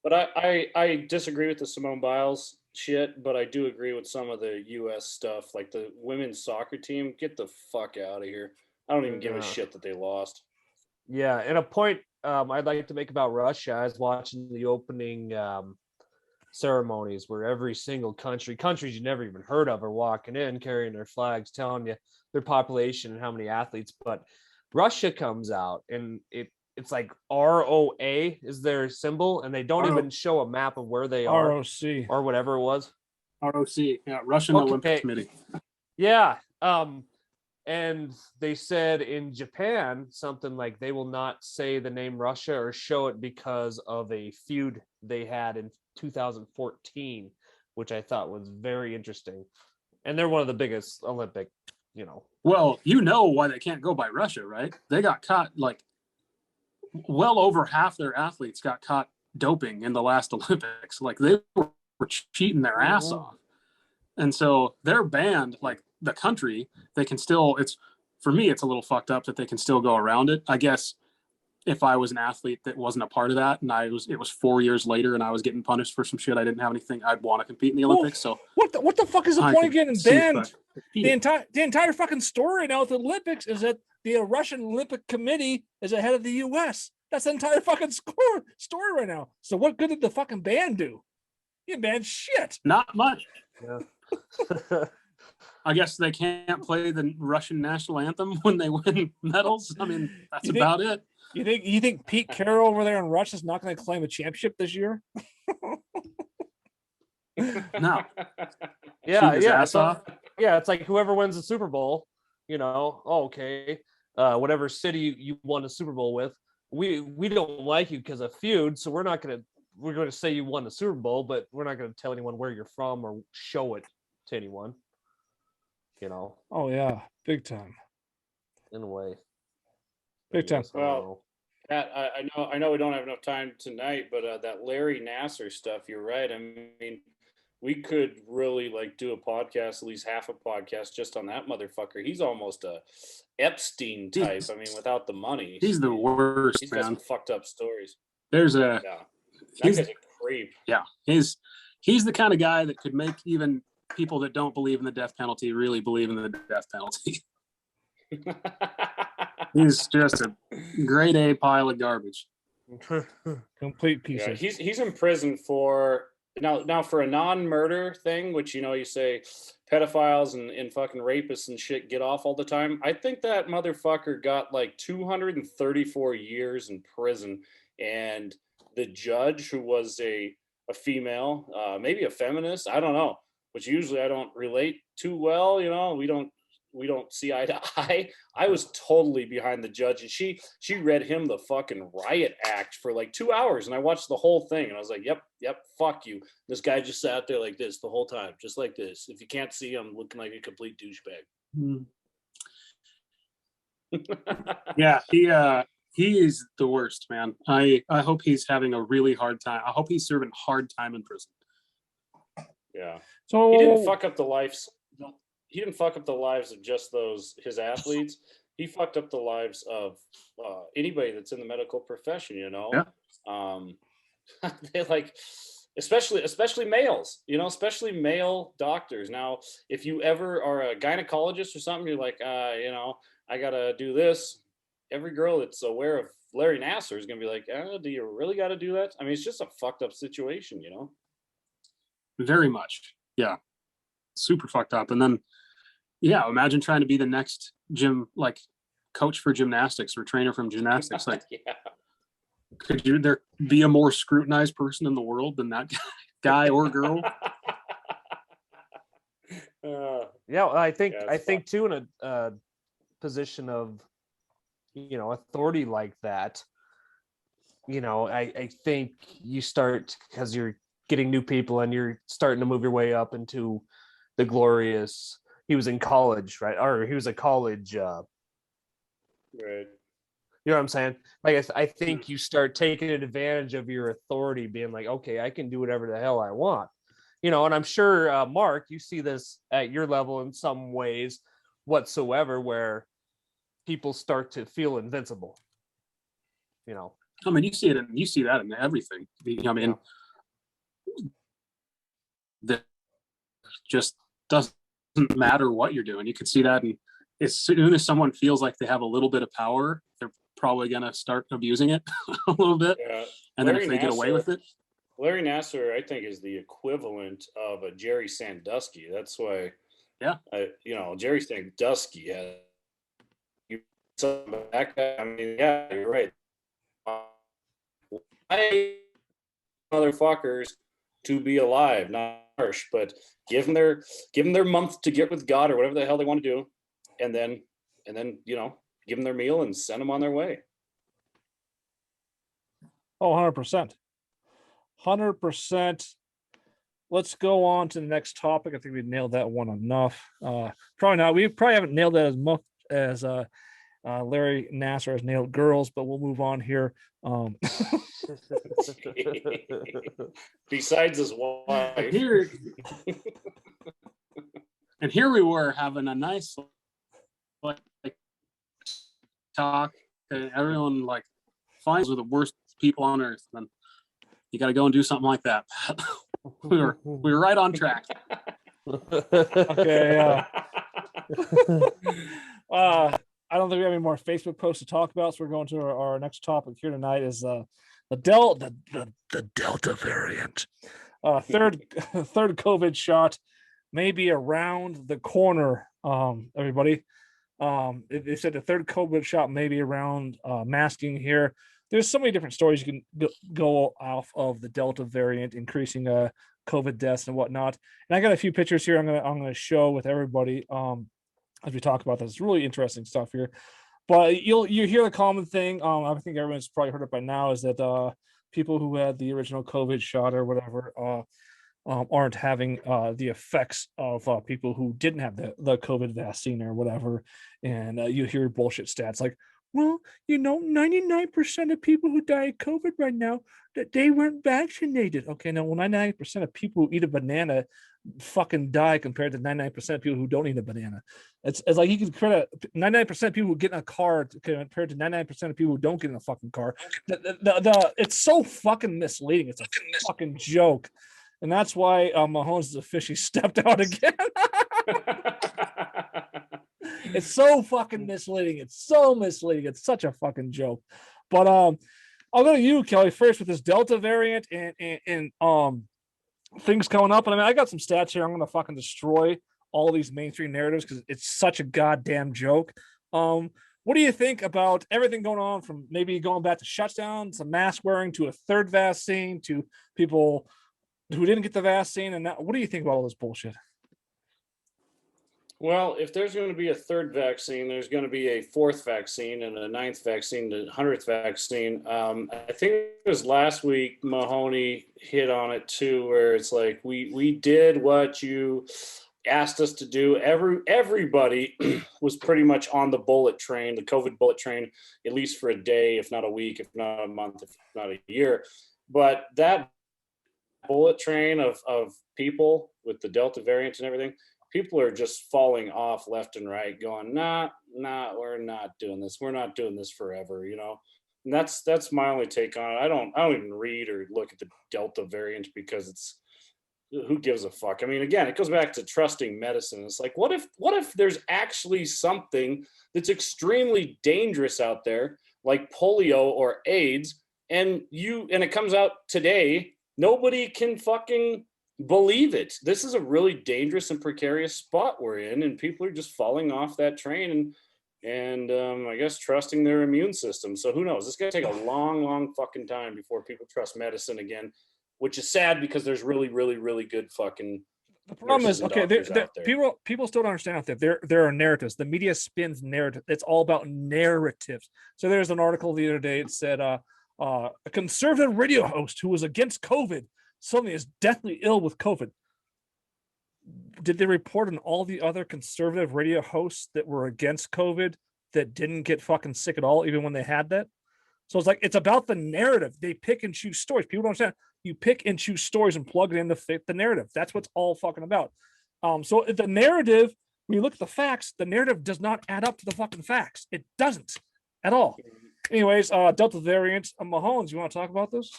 but I disagree with the Simone Biles shit, but I do agree with some of the U.S. stuff, like the women's soccer team. Get the fuck out of here! I don't even give a shit that they lost. Yeah, and a point I'd like to make about Russia. I was watching the opening ceremonies where every single countries you never even heard of, are walking in carrying their flags, telling you their population and how many athletes. But Russia comes out and it's like ROA is their symbol, and they don't even show a map of where they are. ROC or whatever it was. ROC, yeah, Russian Olympic Committee. Yeah. And they said in Japan something like they will not say the name Russia or show it because of a feud they had in 2014, which I thought was very interesting. And they're one of the biggest Olympic, Well, why they can't go by Russia, right? They got caught, like, well over half their athletes got caught doping in the last Olympics. Like, they were cheating their ass off. And so they're banned, like, the country. They can still, for me, it's a little fucked up that they can still go around it. I guess if I was an athlete that wasn't a part of that and it was 4 years later and I was getting punished for some shit I didn't have anything, I'd want to compete in the Olympics. So what the fuck is the point of getting banned? The entire fucking story now with the Olympics is that the Russian Olympic Committee is ahead of the US. That's the entire fucking story right now. So what good did the fucking ban do? You banned shit. Not much. Yeah. I guess they can't play the Russian national anthem when they win medals. I mean, that's about it. You think Pete Carroll over there in Russia is not going to claim a championship this year? No. Yeah. It's like whoever wins the Super Bowl, okay, whatever city you won a Super Bowl with, we don't like you because of feud, so we're going to say you won the Super Bowl, but we're not going to tell anyone where you're from or show it to anyone. Oh yeah, big time. In a way. Big time. Well, Pat, I know we don't have enough time tonight, but that Larry Nassar stuff, you're right. I mean, we could really do a podcast, at least half a podcast, just on that motherfucker. He's almost a Epstein type. I mean, without the money, he's the worst. He's got some fucked up stories. He's that guy's a creep. Yeah, he's the kind of guy that could make even people that don't believe in the death penalty really believe in the death penalty. He's just a grade A pile of garbage. Complete piece of. He's in prison for now for a non-murder thing, which you say pedophiles and fucking rapists and shit get off all the time. I think that motherfucker got 234 years in prison, and the judge, who was a female, maybe a feminist, I don't know, which usually I don't relate too well. We don't see eye to eye. I was totally behind the judge, and she read him the fucking riot act for 2 hours, and I watched the whole thing, and I was like, yep, fuck you. This guy just sat there like this the whole time, just like this. If you can't see him looking like a complete douchebag. Yeah, he is the worst, man. I hope he's having a really hard time. I hope he's serving hard time in prison. Yeah. So he didn't fuck up the lives. He didn't fuck up the lives of just his athletes. He fucked up the lives of anybody that's in the medical profession. Yeah. They especially males. Especially male doctors. Now, if you ever are a gynecologist or something, you're like, I gotta do this. Every girl that's aware of Larry Nassar is gonna be like, do you really got to do that? I mean, it's just a fucked up situation, Very much. Yeah. Super fucked up. And then, yeah, imagine trying to be the next coach for gymnastics or trainer from gymnastics. Yeah. Could there be a more scrutinized person in the world than that guy? guy or girl. Yeah, I think Yeah, I it's think too, in a position of, authority like that, I think you start, because you're getting new people and you're starting to move your way up into the glorious. He was in college, right? Or he was a college. right. You know what I'm saying? Like, I think you start taking advantage of your authority, being like, okay, I can do whatever the hell I want. And I'm sure, Mark, you see this at your level in some ways whatsoever, where people start to feel invincible. I mean, you see that in everything. I mean, that just doesn't matter what you're doing. You can see that, and as soon as someone feels like they have a little bit of power, they're probably going to start abusing it a little bit. Yeah. And then if they get away with it, Larry Nassar, I think, is the equivalent of a Jerry Sandusky. That's why, Jerry Sandusky has back. I mean, yeah, you're right. Why motherfuckers to be alive, not harsh, but give them their month to get with God or whatever the hell they want to do, and then give them their meal and send them on their way. Oh, 100%. 100%. Let's go on to the next topic. I think we nailed that one enough. Probably not. We probably haven't nailed that as much as Larry Nassar has nailed girls, but we'll move on here. Besides his wife. And here we were having a nice talk, and everyone finds we're the worst people on earth. Then you got to go and do something like that. we were right on track. Okay. I don't think we have any more Facebook posts to talk about, so we're going to our next topic here tonight is the Delta variant. Third COVID shot may be around the corner. Everybody, they said the third COVID shot may be around. Masking here. There's so many different stories you can go off of the Delta variant increasing COVID deaths and whatnot. And I got a few pictures here I'm gonna show with everybody as we talk about this. It's really interesting stuff here. But you hear the common thing. I think everyone's probably heard it by now, is that people who had the original COVID shot or whatever aren't having the effects of people who didn't have the COVID vaccine or whatever. And you hear bullshit stats like, well, 99% of people who die of COVID right now, that they weren't vaccinated. Okay, now, well, 99% of people who eat a banana fucking die compared to 99% of people who don't eat a banana. It's like you can credit 99% of people who get in a car compared to 99% of people who don't get in a fucking car. It's so fucking misleading. It's a fucking joke. And that's why Mahomes is officially stepped out again. It's so fucking misleading. It's so misleading. It's such a fucking joke. But I'll go to you, Kelly, first with this Delta variant and things coming up. And I mean, I got some stats here. I'm gonna fucking destroy all these mainstream narratives because it's such a goddamn joke. What do you think about everything going on, from maybe going back to shutdowns, to mask wearing, to a third vaccine, to people who didn't get the vaccine? And what do you think about all this bullshit? Well, if there's going to be a third vaccine, there's going to be a fourth vaccine and a ninth vaccine, the 100th vaccine. I think it was last week Mahoney hit on it too, where it's like we did what you asked us to do. Everybody was pretty much on the bullet train, the COVID bullet train, at least for a day, if not a week, if not a month, if not a year. But that bullet train of people with the Delta variant and everything, people are just falling off left and right, going, nah, we're not doing this. We're not doing this forever, And that's my only take on it. I don't even read or look at the Delta variant because it's, who gives a fuck? I mean, again, it goes back to trusting medicine. It's like, what if there's actually something that's extremely dangerous out there, like polio or AIDS, and it comes out today, nobody can fucking believe it. This is a really dangerous and precarious spot we're in, and people are just falling off that train and I guess trusting their immune system. So who knows? It's gonna take a long fucking time before people trust medicine again. which is sad because there's really, really, really good fucking. The problem is, okay, there. people still don't understand out there are narratives. The media spins narrative. It's all about narratives. So there's an article the other day. It said a conservative radio host who was against COVID suddenly is deathly ill with COVID. Did they report on all the other conservative radio hosts that were against COVID that didn't get fucking sick at all, even when they had that? So it's like, it's about the narrative. They pick and choose stories. People don't understand. You pick and choose stories and plug it in to fit the narrative. That's what's all fucking about. So the narrative, when you look at the facts, the narrative does not add up to the fucking facts. It doesn't at all. Anyways, Delta variant, Mahomes, you want to talk about this?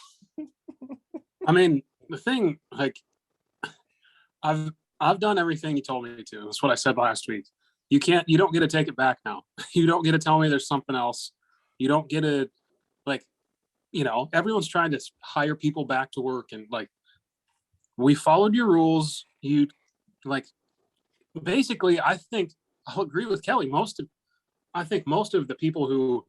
I mean, the thing, like, I've done everything you told me to. That's what I said last week. You don't get to take it back now. You don't get to tell me there's something else. You don't get to, like, everyone's trying to hire people back to work, and like, we followed your rules. You, like, basically, I think I'll agree with Kelly. I think most of the people who,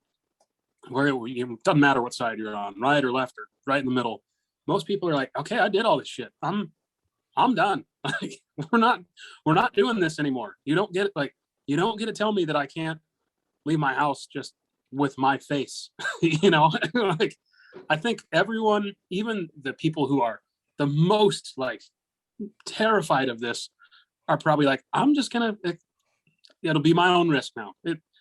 it doesn't matter what side you're on, right or left or right in the middle. Most people are like, okay, I did all this shit. I'm done. Like, we're not doing this anymore. You don't get to tell me that I can't leave my house just with my face. Like, I think everyone, even the people who are the most like terrified of this, are probably like, I'm just gonna, it'll be my own risk now.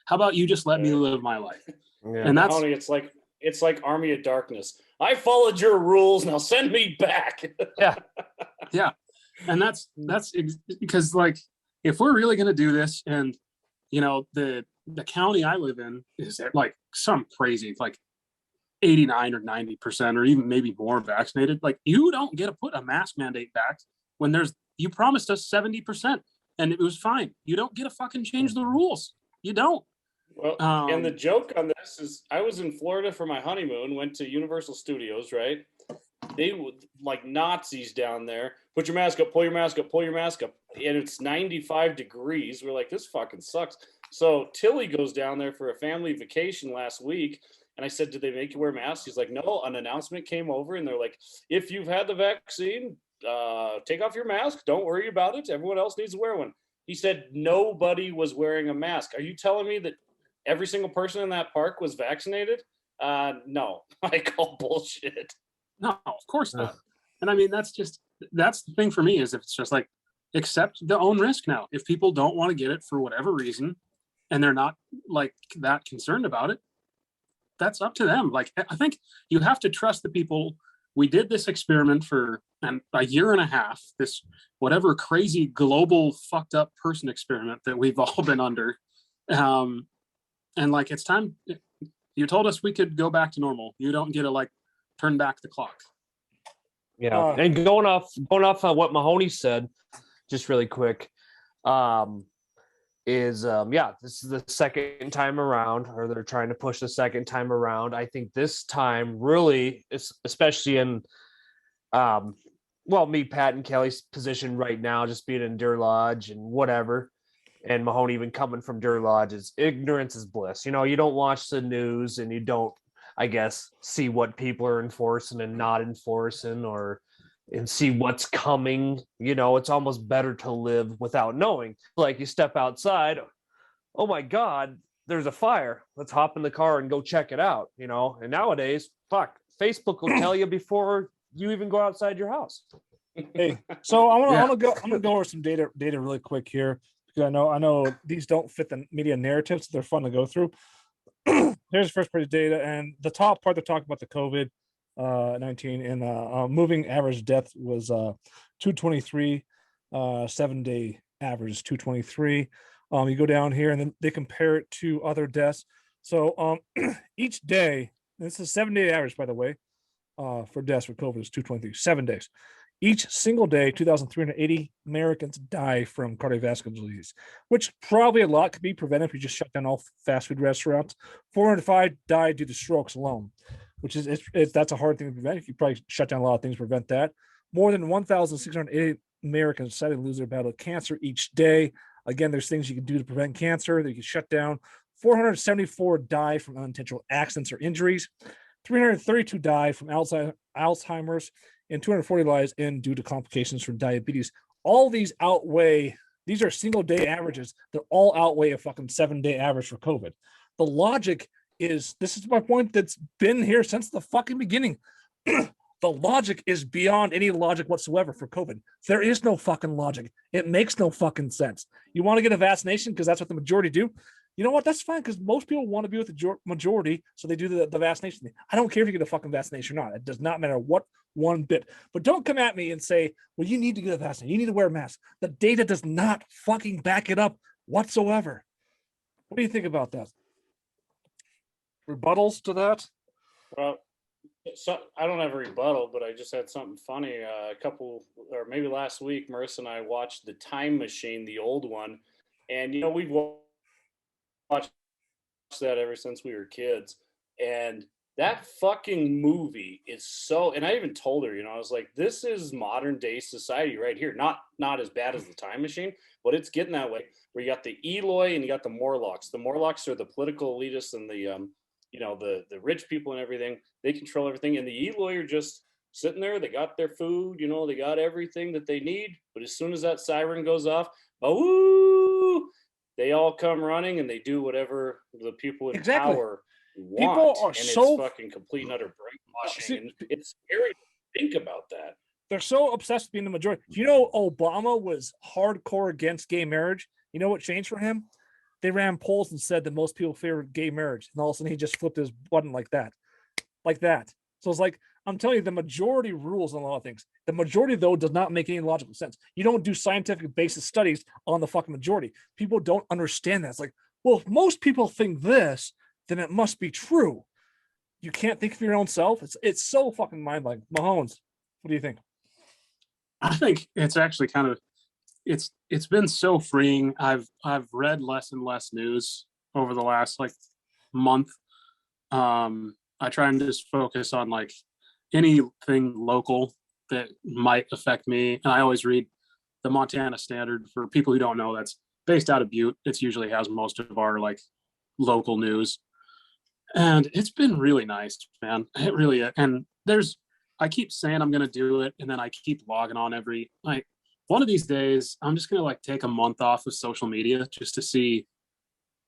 How about you just let me live my life? Yeah. And that's, Tony, it's like Army of Darkness. I followed your rules, now send me back. yeah. And that's because, like, if we're really going to do this, and the county I live in is at like some crazy, like 89 or 90% or even maybe more vaccinated, like, you don't get to put a mask mandate back when you promised us 70% and it was fine. You don't get to fucking change the rules. You don't. Well, and the joke on this is, I was in Florida for my honeymoon, went to Universal Studios, right? They would, like Nazis down there, put your mask up, pull your mask up, pull your mask up. And it's 95 degrees. We're like, this fucking sucks. So Tilly goes down there for a family vacation last week. And I said, did they make you wear masks? He's like, no, an announcement came over and they're like, if you've had the vaccine, take off your mask. Don't worry about it. Everyone else needs to wear one. He said, nobody was wearing a mask. Are you telling me that every single person in that park was vaccinated? No, I call bullshit. No, of course not. And I mean, that's the thing for me, is if it's just like, accept the own risk now. If people don't want to get it for whatever reason, and they're not like that concerned about it, that's up to them. Like, I think you have to trust the people. We did this experiment for a year and a half, this whatever crazy global fucked up person experiment that we've all been under. And like, it's time. You told us we could go back to normal. You don't get to like turn back the clock. Yeah, and going off what Mahoney said, just really quick, this is the second time around, or they're trying to push the second time around. I think this time really, especially in, me, Pat, and Kelly's position right now, just being in Deer Lodge and whatever, and Mahoney even coming from Deer Lodge, is ignorance is bliss. You don't watch the news, and you don't, I guess, see what people are enforcing and not enforcing, and see what's coming. It's almost better to live without knowing. Like, you step outside, oh my God, there's a fire. Let's hop in the car and go check it out. And nowadays, Facebook will tell you before you even go outside your house. Hey, so I'm gonna go over some data really quick here, because I know these don't fit the media narratives. So they're fun to go through. Here's first party data, and the top part, they're talking about the COVID-19, and moving average death was 223, 7-day average is 223. You go down here, and then they compare it to other deaths. So each day, this is 7-day average, by the way, for deaths for COVID is 223, 7 days. Each single day, 2,380 Americans die from cardiovascular disease, which probably a lot could be prevented if you just shut down all fast food restaurants. 405 died due to strokes alone, which is that's a hard thing to prevent. You probably shut down a lot of things to prevent that. More than 1,680 Americans decided to lose their battle with cancer each day. Again, there's things you can do to prevent cancer that you can shut down. 474 die from unintentional accidents or injuries. 332 die from Alzheimer's, and 240 lives in due to complications from diabetes. All these outweigh, these are single day averages. They're all outweigh a fucking 7-day average for COVID. The logic is, this is my point that's been here since the fucking beginning. The logic is beyond any logic whatsoever for COVID. There is no fucking logic. It makes no fucking sense. You want to get a vaccination because that's what the majority do. You know what? That's fine, because most people want to be with the majority, so they do the vaccination thing. I don't care if you get a fucking vaccination or not. It does not matter what one bit. But don't come at me and say, well, you need to get a vaccine. You need to wear a mask. The data does not fucking back it up whatsoever. What do you think about that? Rebuttals to that? Well, so I don't have a rebuttal, but I just had something funny. Or maybe last week, Marissa and I watched The Time Machine, the old one. And, we've watched that ever since we were kids. And that fucking movie is so, and I even told her, I was like, this is modern day society right here. Not as bad as The Time Machine, but it's getting that way, where you got the Eloy and you got the Morlocks. The Morlocks are the political elitists and the rich people and everything. They control everything. And the Eloy are just sitting there. They got their food, they got everything that they need. But as soon as that siren goes off, they all come running and they do whatever the people in power want. People are it's fucking complete and utter brainwashing. And it's scary to think about that. They're so obsessed with being the majority. Obama was hardcore against gay marriage. You know what changed for him? They ran polls and said that most people favor gay marriage. And all of a sudden he just flipped his button like that. So it's like, I'm telling you, the majority rules on a lot of things. The majority, though, does not make any logical sense. You don't do scientific basis studies on the fucking majority. People don't understand that. It's like, well, if most people think this, then it must be true. You can't think for your own self. It's so fucking mind-blowing. Mahomes, what do you think? I think it's actually kind of, it's been so freeing. I've read less and less news over the last month. I try and just focus on anything local that might affect me. And I always read the Montana Standard. For people who don't know, that's based out of Butte. It usually has most of our local news. And it's been really nice, man. It really is. And I keep saying I'm going to do it. And then I keep logging on one of these days, I'm just going to take a month off of social media just to see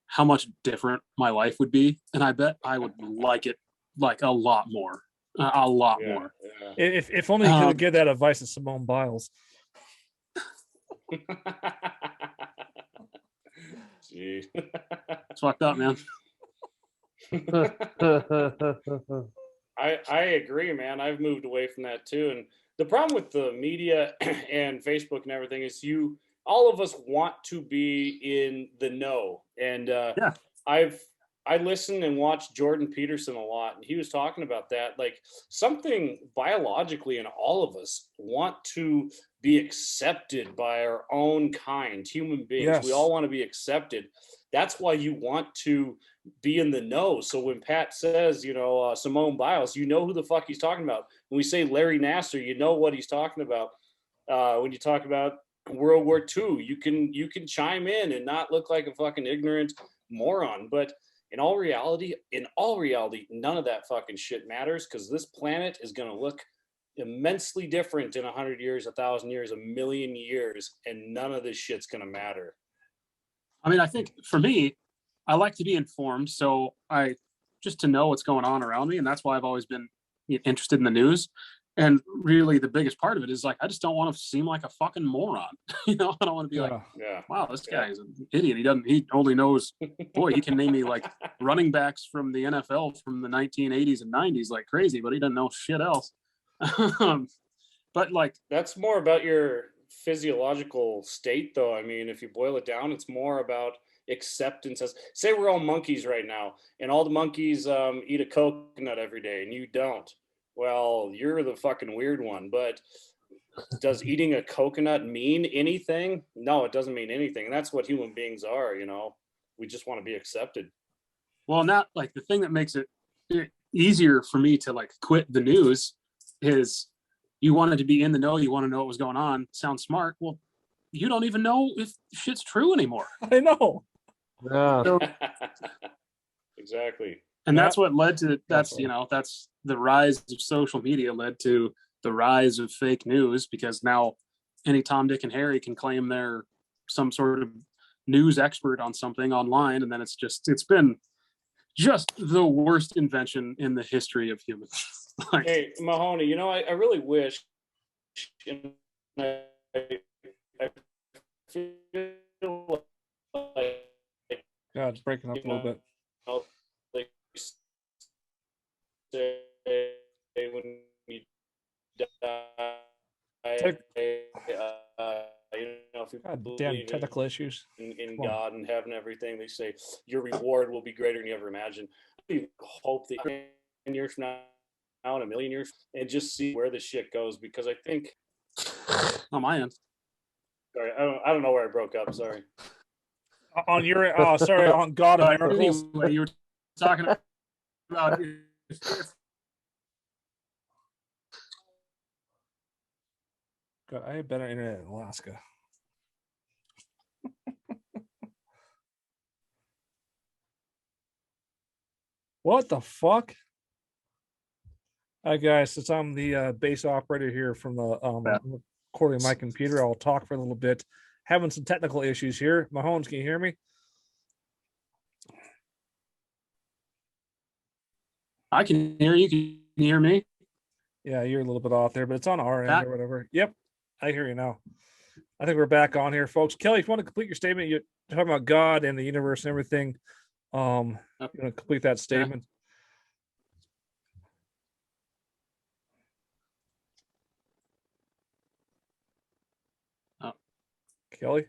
how much different my life would be. And I bet I would like it a lot more. More. Yeah. If only you could give that advice to Simone Biles. Jeez. It's fucked up, man. I agree, man. I've moved away from that too. And the problem with the media and Facebook and everything is all of us want to be in the know. And I listen and watch Jordan Peterson a lot, and he was talking about that, something biologically in all of us want to be accepted by our own kind, human beings. Yes. We all want to be accepted. That's why you want to be in the know. So when Pat says, Simone Biles, you know who the fuck he's talking about. When we say Larry Nassar, you know what he's talking about. When you talk about World War II, you can chime in and not look like a fucking ignorant moron. But in all reality, none of that fucking shit matters, because this planet is going to look immensely different in 100 years, 1,000 years, 1,000,000 years, and none of this shit's going to matter. I mean, I think for me, I like to be informed, so just to know what's going on around me, and that's why I've always been interested in the news. And really, the biggest part of it is I just don't want to seem like a fucking moron. I don't want to be wow, this guy is an idiot. He only knows, boy, he can name me running backs from the NFL from the 1980s and 90s like crazy, but he doesn't know shit else. But that's more about your physiological state, though. I mean, if you boil it down, it's more about acceptance. Say we're all monkeys right now, and all the monkeys eat a coconut every day, and you don't. Well, you're the fucking weird one. But does eating a coconut mean anything? No, it doesn't mean anything. And that's what human beings are, we just want to be accepted. Well, not the thing that makes it easier for me to quit the news is you wanted to be in the know. You want to know what was going on. Sounds smart. Well, you don't even know if shit's true anymore. I know. Yeah. Exactly. And that's what led to that's the rise of social media led to the rise of fake news, because now any Tom, Dick, and Harry can claim they're some sort of news expert on something online, and then it's been just the worst invention in the history of humans. Like, hey, Mahoney, I really wish, and I feel like, God, it's breaking up a little bit. they say when you die, if you God believe damn technical issues. in God and heaven and everything, they say your reward will be greater than you ever imagined. I hope that 10 years from now, in a million years, and just see where this shit goes, because I think on my end. Sorry, I don't know where I broke up. Sorry. On your on God and miracles. Anyway, you were talking about God, I have better internet in Alaska. What the fuck? Hi guys, since I'm the base operator here from the recording my computer, I'll talk for a little bit. Having some technical issues here. Mahomes, can you hear me? I can hear you. Can you hear me? Yeah, you're a little bit off there, but it's on our end or whatever. Yep, I hear you now. I think we're back on here, folks. Kelly, if you want to complete your statement, you're talking about God and the universe and everything. Complete that statement. Kelly.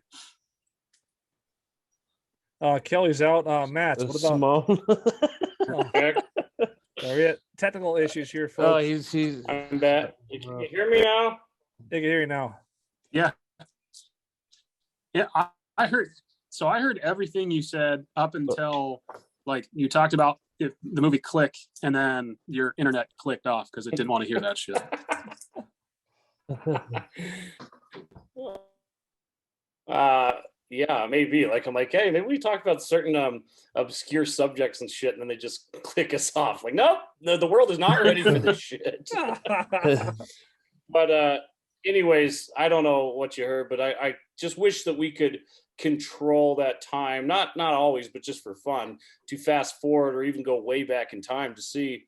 Kelly's out. Matt, what about Simone? Technical issues here, folks. Oh, he's. I'm back. You can hear me now? They can hear you now. Yeah. Yeah, I heard. So I heard everything you said up until like you talked about the movie Click, and then your internet clicked off because it didn't want to hear that shit. Yeah, maybe. Like, I'm like, hey, maybe we talked about certain obscure subjects and shit, and then they just click us off. Like, nope, the world is not ready for this shit. But anyways, I don't know what you heard, but I just wish that we could control that time, not always, but just for fun, to fast forward or even go way back in time to see,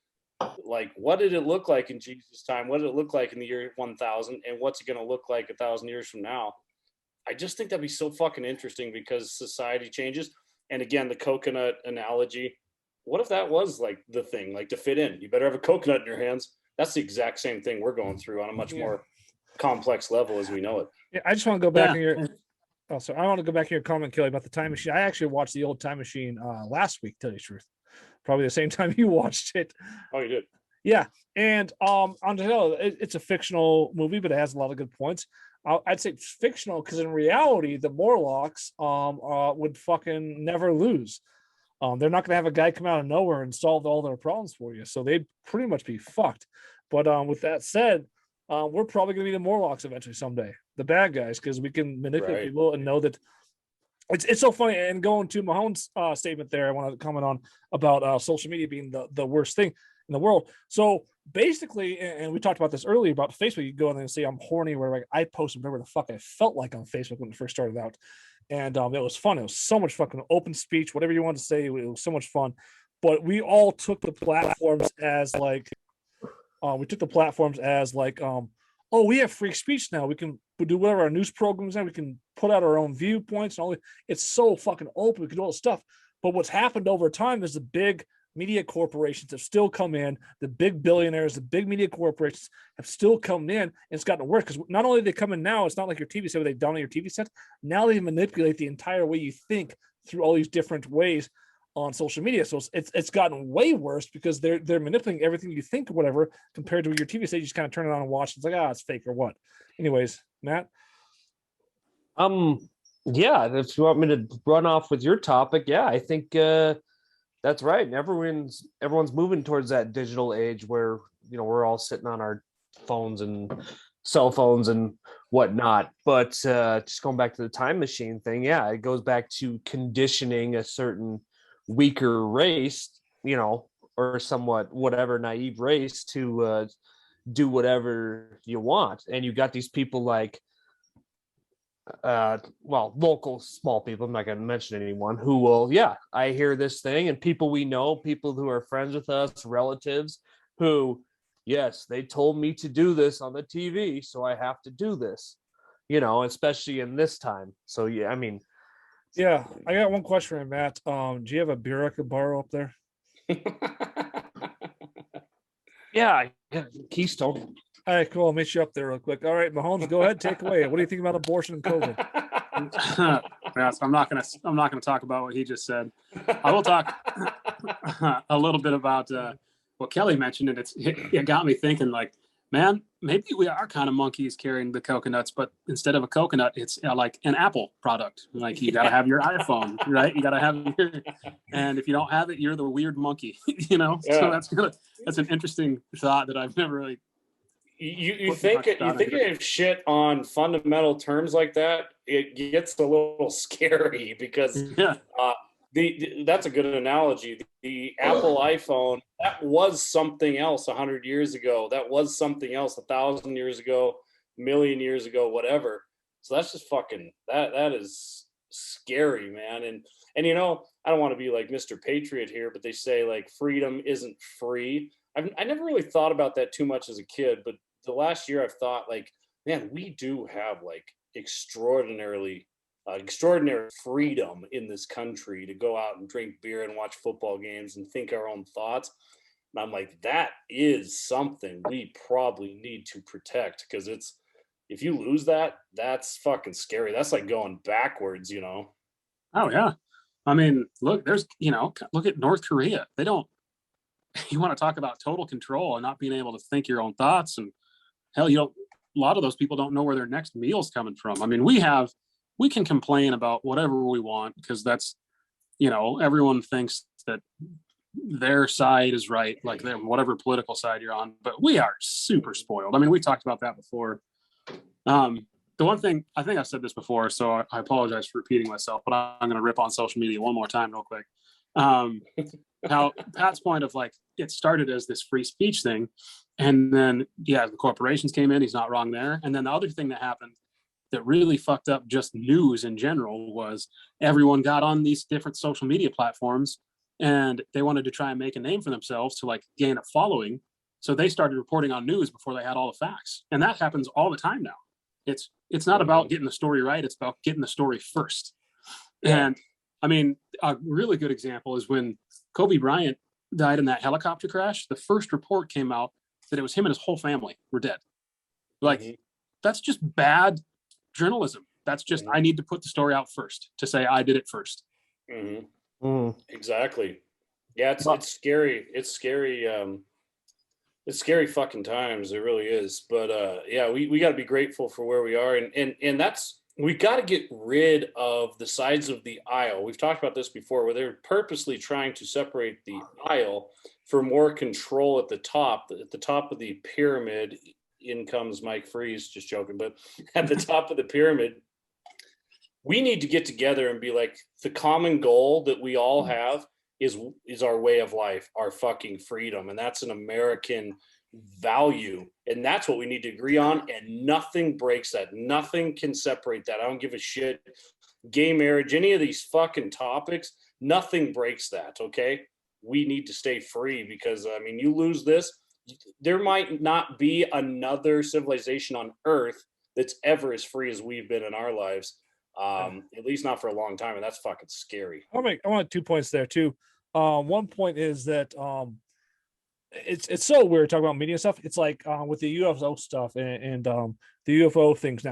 like, what did it look like in Jesus' time? What did it look like in the year 1000? And what's it going to look like 1,000 years from now? I just think that'd be so fucking interesting because society changes. And again, the coconut analogy, what if that was like the thing, like to fit in? You better have a coconut in your hands. That's the exact same thing we're going through on a much more complex level as we know it. Yeah, I just want to go back in your. Oh, so I want to go back to your comment, Kelly, about the time machine. I actually watched the old time machine last week. Tell you the truth, probably the same time you watched it. Oh, you did? Yeah, and on the hill, it's a fictional movie, but it has a lot of good points. I'd say it's fictional because in reality, the Morlocks would fucking never lose. They're not going to have a guy come out of nowhere and solve all their problems for you, so they'd pretty much be fucked. But with that said, we're probably going to be the Morlocks eventually someday, the bad guys, because we can manipulate people and know that. It's so funny. And going to Mahomes' statement there, I want to comment on about social media being the worst thing in the world. So basically, and we talked about this earlier about Facebook, you go in there and say I'm horny, or whatever. I posted whatever the fuck I felt like on Facebook when it first started out, and it was fun. It was so much fucking open speech, whatever you want to say. It was so much fun. But we all took the platforms as like, oh, we have free speech now. We can do whatever our news programs now. We can put out our own viewpoints and all. It's so fucking open. We can do all this stuff. But what's happened over time is the big media corporations have still come in. The big billionaires, the big media corporations have still come in, and it's gotten worse because not only do they come in now, it's not like your TV set where they dominate your TV set. Now they manipulate the entire way you think through all these different ways on social media. So it's gotten way worse because they're manipulating everything you think or whatever compared to your TV set. You just kind of turn it on and watch. It's like, it's fake or what? Anyways, Matt. Yeah, if you want me to run off with your topic, I think that's right. Everyone's moving towards that digital age where we're all sitting on our phones and cell phones and whatnot. But just going back to the time machine thing, it goes back to conditioning a certain weaker race, or somewhat whatever naive race to do whatever you want. And you got these people like, local small people, I'm not going to mention anyone, who will, I hear this thing, and people we know, people who are friends with us, relatives, who, yes, they told me to do this on the TV, so I have to do this, especially in this time. So, yeah, I mean. Yeah, I got one question for you, Matt. Do you have a beer I could borrow up there? Yeah, Keystone. All right, cool. I'll meet you up there real quick. All right, Mahomes, go ahead, take away. What do you think about abortion and COVID? Yes, I'm not gonna talk about what he just said. I will talk a little bit about what Kelly mentioned, and it got me thinking. Like, man, maybe we are kind of monkeys carrying the coconuts, but instead of a coconut, it's like an Apple product. Like, you gotta have your iPhone, right? You gotta have and if you don't have it, you're the weird monkey. Yeah. So that's an interesting thought that I've never really. You think of shit on fundamental terms like that, it gets a little scary because that's a good analogy. The Apple iPhone, that was something else 100 years ago. That was something else 1,000 years ago, 1,000,000 years ago, whatever. So that's just fucking that is scary, man. And I don't want to be like Mr. Patriot here, but they say like freedom isn't free. I never really thought about that too much as a kid, but the last year I've thought like, man, we do have like extraordinary freedom in this country to go out and drink beer and watch football games and think our own thoughts. And I'm like, that is something we probably need to protect, because if you lose that, that's fucking scary. That's like going backwards, Oh yeah. I mean, look at North Korea. They don't. You want to talk about total control and not being able to think your own thoughts, and hell, a lot of those people don't know where their next meal's coming from. I mean, we can complain about whatever we want, because that's, everyone thinks that their side is right, like whatever political side you're on, but we are super spoiled. I mean, we talked about that before. The one thing, I think I've said this before, so I apologize for repeating myself, but I'm going to rip on social media one more time real quick. How Pat's point of like, it started as this free speech thing, and then the corporations came in. He's not wrong there. And then the other thing that happened that really fucked up just news in general was everyone got on these different social media platforms, and they wanted to try and make a name for themselves to like gain a following. So they started reporting on news before they had all the facts, and that happens all the time now. It's not about getting the story right. It's about getting the story first. Yeah. And I mean, a really good example is when Kobe Bryant died in that helicopter crash. The first report came out that it was him and his whole family were dead. Like, that's just bad journalism. That's just, I need to put the story out first to say I did it first. Exactly. Yeah, it's scary. It's scary. It's scary fucking times. It really is. But we got to be grateful for where we are, and that's, we got to get rid of the sides of the aisle. We've talked about this before, where they're purposely trying to separate the aisle for more control at the top. At the top of the pyramid, in comes Mike Freeze, just joking, but at the top of the pyramid, we need to get together and be like, the common goal that we all have is our way of life, our fucking freedom. And that's an American value. And that's what we need to agree on. And nothing breaks that. Nothing can separate that. I don't give a shit. Gay marriage, any of these fucking topics, nothing breaks that. Okay. We need to stay free, because I mean, you lose this, there might not be another civilization on earth that's ever as free as we've been in our lives. At least not for a long time, and that's fucking scary. I want 2 points there too. One point is that it's so weird talking about media stuff. It's like with the UFO stuff and the UFO things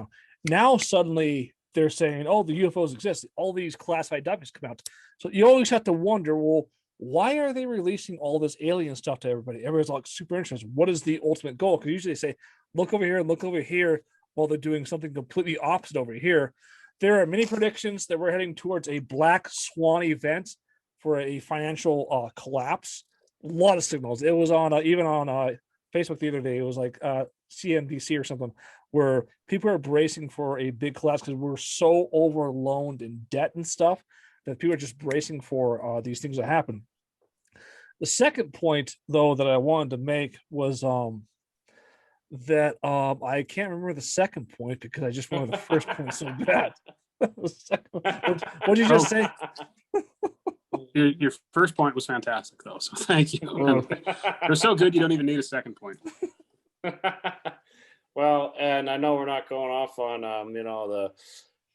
now suddenly they're saying, oh, the UFOs exist. All these classified documents come out. So you always have to wonder, well, why are they releasing all this alien stuff to everybody? Everybody's like super interested. What is the ultimate goal? Because usually they say, look over here, look over here, while they're doing something completely opposite over here. There are many predictions that we're heading towards a black swan event for a financial collapse. A lot of signals. It was on even on Facebook the other day. It was like CNBC or something, where people are bracing for a big collapse because we're so overloaned in debt and stuff that people are just bracing for these things to happen. The second point, though, that I wanted to make was that I can't remember the second point because I just wanted the first point so bad. What did you just say? Your first point was fantastic, though. So thank you. And they're so good, you don't even need a second point. Well, and I know we're not going off on the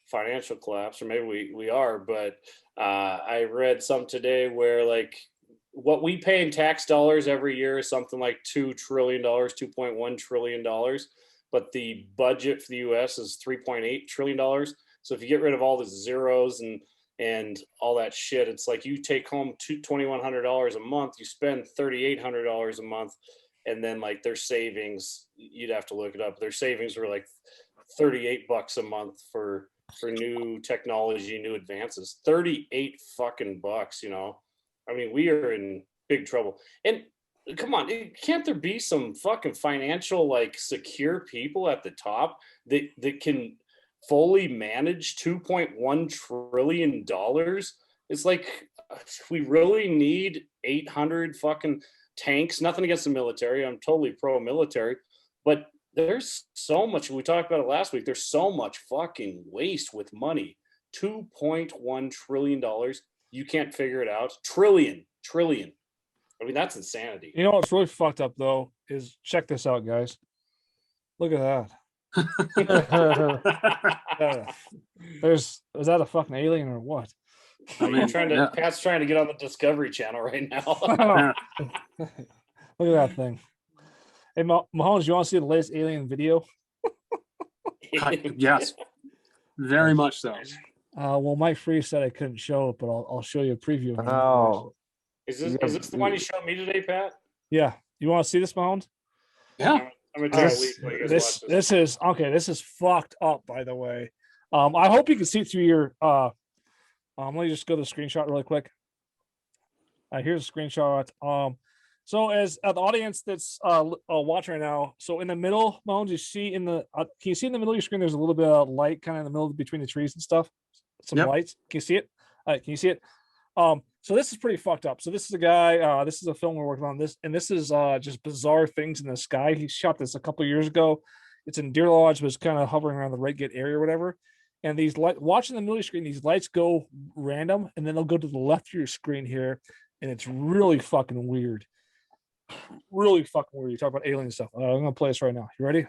financial collapse, or maybe we are, but I read some today where like what we pay in tax dollars every year is something like $2 trillion, $2.1 trillion, but the budget for the U.S. is $3.8 trillion. So if you get rid of all the zeros and all that shit, it's like you take home $2,100 a month, you spend $3,800 a month, and then like their savings, you'd have to look it up. Their savings were like $38 a month for new technology, new advances. 38 fucking bucks, you know. I mean, we are in big trouble. And come on, can't there be some fucking financial like secure people at the top that can fully manage $2.1 trillion? It's like we really need 800 fucking tanks. Nothing against the military. I'm totally pro-military, but there's so much. We talked about it last week. There's so much fucking waste with money. $2.1 trillion. You can't figure it out. Trillion. I mean, that's insanity. You know what's really fucked up though is check this out, guys. Look at that. Is that a fucking alien or what? I mean, Pat's trying to get on the Discovery Channel right now. Look at that thing. Hey, Mahomes, you want to see the latest alien video? Yes, very much so. Well, Mike Freeze said I couldn't show it, but I'll show you a preview. Of it. Oh, is this the one you showed me today, Pat? Yeah, you want to see this, Mahomes? Yeah. I'm gonna take a leap. This is okay. This is fucked up, by the way. I hope you can see through your. Let me just go to the screenshot really quick. Here's a screenshot. So as the audience that's watching right now, so in the middle, Mahomes, you see in the can you see in the middle of your screen? There's a little bit of light, kind of in the middle between the trees and stuff. Some lights. Can you see it? Can you see it? So this is pretty fucked up. So this is a guy. This is a film we're working on. This is just bizarre things in the sky. He shot this a couple of years ago. It's in Deer Lodge, but it's kind of hovering around the Red Gate area or whatever. And these watching the middle of your screen, these lights go random, and then they'll go to the left of your screen here, and it's really fucking weird. Really fucking weird. You talk about alien stuff. I'm gonna play this right now. You ready?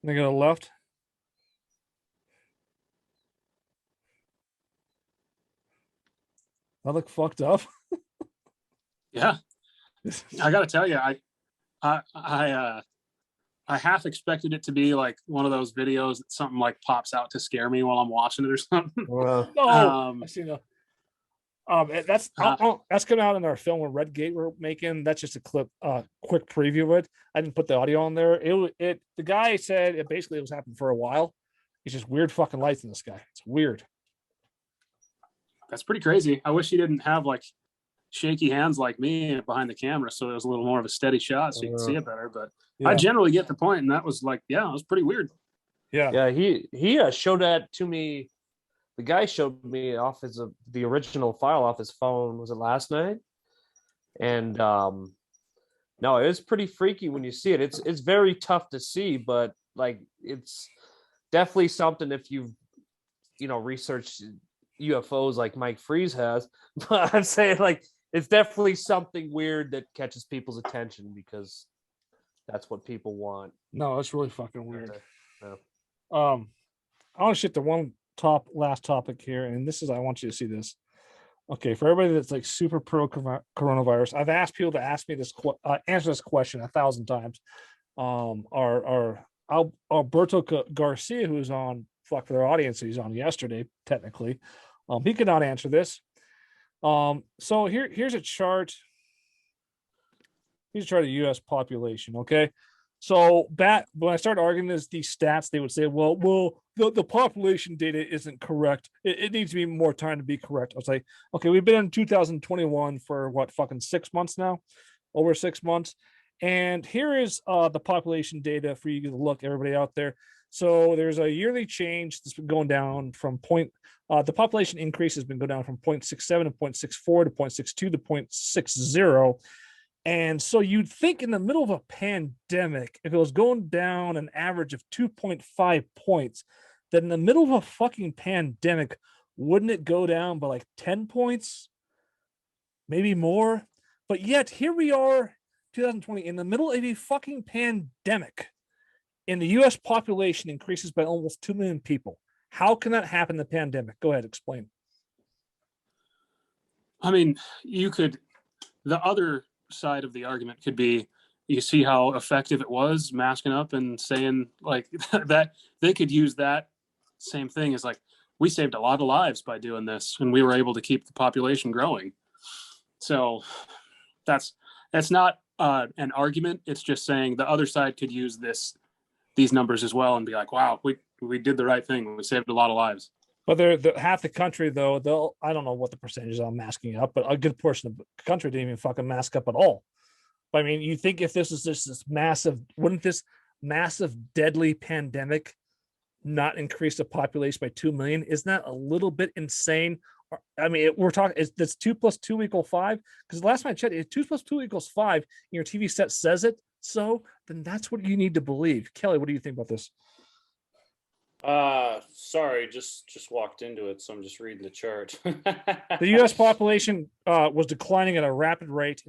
They go to the left. I look fucked up. Yeah, I got to tell you, I half expected it to be like one of those videos that something like pops out to scare me while I'm watching it or something. I see no. That's coming out in our film with Red Gate we're making. That's just a quick preview of it. I didn't put the audio on there. The guy said it basically was happening for a while. It's just weird fucking lights in the sky. It's weird. That's pretty crazy. I wish he didn't have like shaky hands like me behind the camera, so it was a little more of a steady shot so you can see it better. But I generally get the point, and that was like, it was pretty weird. Yeah. He showed that to me. The guy showed me off the original file off his phone. Was it last night? And no, it was pretty freaky when you see it. It's very tough to see, but like it's definitely something if you've researched UFOs like Mike Freeze has. But I'm saying like it's definitely something weird that catches people's attention because that's what people want. No, it's really fucking weird. Yeah. I want to shift to one last topic here, and this is I want you to see this. Okay, for everybody that's like super pro coronavirus, I've asked people to ask me this answer this question 1,000 times. Our Alberto Garcia, who's on for their audience, he's on yesterday technically. He could not answer this. So here's a chart. Here's a chart of U.S. population. Okay, so back when I started arguing these stats, they would say, well, the population data isn't correct. It needs to be more time to be correct. I was like, okay, we've been in 2021 for what, fucking 6 months now, over 6 months. And here is the population data for you to look, everybody out there. So there's a yearly change that's been going down from the population increase has been going down from 0.67 to 0.64 to 0.62 to 0.60. And so you'd think in the middle of a pandemic, if it was going down an average of 2.5 points, that in the middle of a fucking pandemic, wouldn't it go down by like 10 points? Maybe more. But yet here we are, 2020, in the middle of a fucking pandemic, and the US population increases by almost 2 million people. How can that happen in the pandemic? Go ahead, explain. I mean, the other side of the argument could be, you see how effective it was masking up and saying like that they could use that same thing as like, we saved a lot of lives by doing this and we were able to keep the population growing. So that's not an argument. It's just saying the other side could use these numbers as well and be like, wow, we did the right thing. We saved a lot of lives. But half the country, though, I don't know what the percentage is on masking up, but a good portion of the country didn't even fucking mask up at all. But I mean, you think if this is just this massive, wouldn't this massive, deadly pandemic not increase the population by 2 million? Isn't that a little bit insane? I mean, we're talking, it's 2 + 2 = 5. Because last time I checked, if 2 + 2 = 5, and your TV set says it, so then that's what you need to believe. Kelly, what do you think about this? Sorry, just walked into it, so I'm just reading the chart. The U.S. population was declining at a rapid rate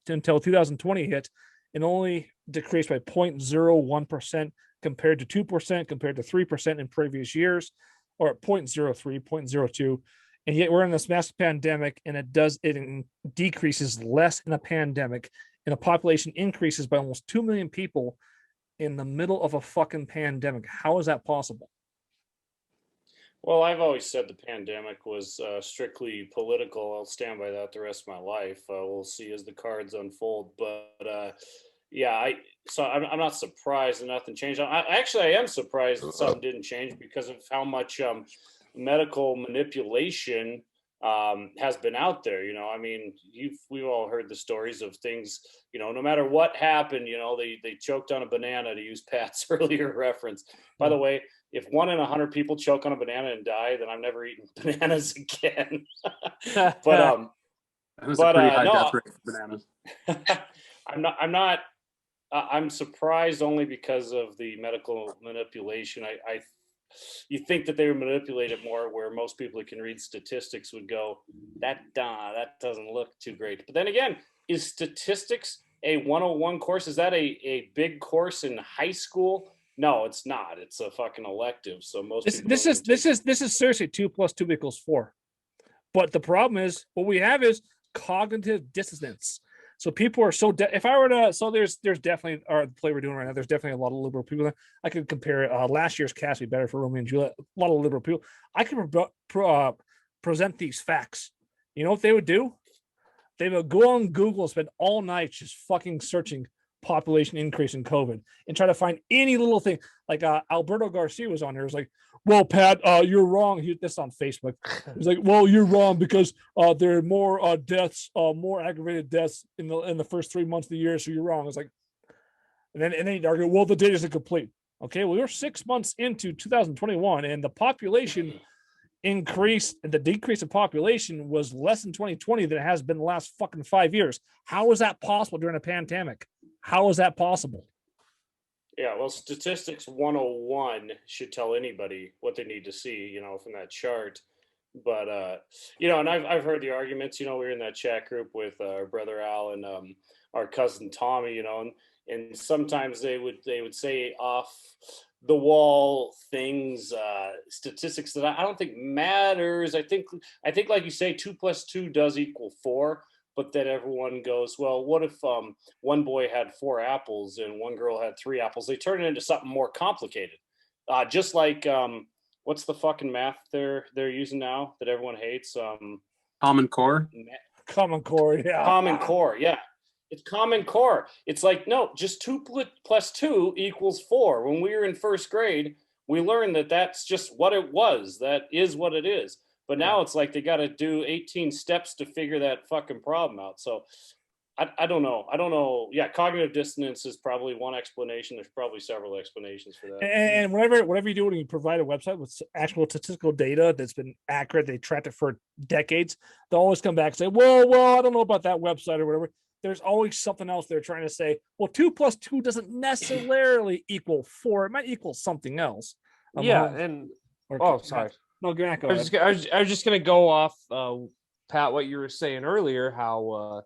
until 2020 hit, and only decreased by 0.01% compared to 2%, compared to 3% in previous years, or at 0.03, 0.02. And yet we're in this massive pandemic, and it decreases less in a pandemic, and a population increases by almost 2 million people in the middle of a fucking pandemic. How is that possible? Well, I've always said the pandemic was strictly political. I'll stand by that the rest of my life. We'll see as the cards unfold. But yeah, I'm not surprised that nothing changed. I am surprised that something didn't change because of how much medical manipulation has been out there. You know, I mean, we've all heard the stories of things. You know, no matter what happened, you know, they choked on a banana, to use Pat's earlier reference. By the way, if 1 in 100 people choke on a banana and die, then I'm never eating bananas again. But that was a pretty high death rate for bananas. I'm surprised only because of the medical manipulation. You think that they would manipulate it more, where most people who can read statistics would go, that doesn't look too great. But then again, is statistics a 101 course? Is that a big course in high school? No, it's not. It's a fucking elective. So this is seriously 2 + 2 = 4. But the problem is, what we have is cognitive dissonance. So people are so if I were to, so there's definitely, the play we're doing right now, there's definitely a lot of liberal people there. I could compare last year's cast be better for Romeo and Juliet. A lot of liberal people. I can present these facts. You know what they would do? They would go on Google and spend all night just fucking searching population increase in COVID and try to find any little thing. Like Alberto Garcia was on there. It was like, well, Pat, you're wrong. This on Facebook. He's like, well, you're wrong because there are more deaths, more aggravated deaths in the first 3 months of the year. So you're wrong. It's like, and then he'd argue, well, the data isn't complete. Okay, well, we're 6 months into 2021, and the population increase, the decrease of population was less in 2020 than it has been the last fucking 5 years. How is that possible during a pandemic? How is that possible? Yeah, well, statistics 101 should tell anybody what they need to see, you know, from that chart. But you know, and I've heard the arguments. You know, we were in that chat group with our brother Al and our cousin Tommy. You know, and sometimes they would say off the wall things, statistics that I don't think matters. I think like you say, 2 + 2 does equal 4. But then everyone goes, well, what if one boy had 4 apples and one girl had 3 apples? They turn it into something more complicated. Just like what's the fucking math they're using now that everyone hates? Common Core. Common Core, yeah. Common Core, yeah. It's Common Core. It's like, no, just 2 + 2 = 4. When we were in first grade, we learned that that's just what it was. That is what it is. But now it's like they got to do 18 steps to figure that fucking problem out. So I don't know. I don't know. Yeah, cognitive dissonance is probably one explanation. There's probably several explanations for that. And whatever you do when you provide a website with actual statistical data that's been accurate, they tracked it for decades, they'll always come back and say, well, I don't know about that website or whatever. There's always something else they're trying to say. Well, 2 + 2 doesn't necessarily equal 4. It might equal something else. Sorry. No, go ahead. I was just gonna go off, Pat, what you were saying earlier, how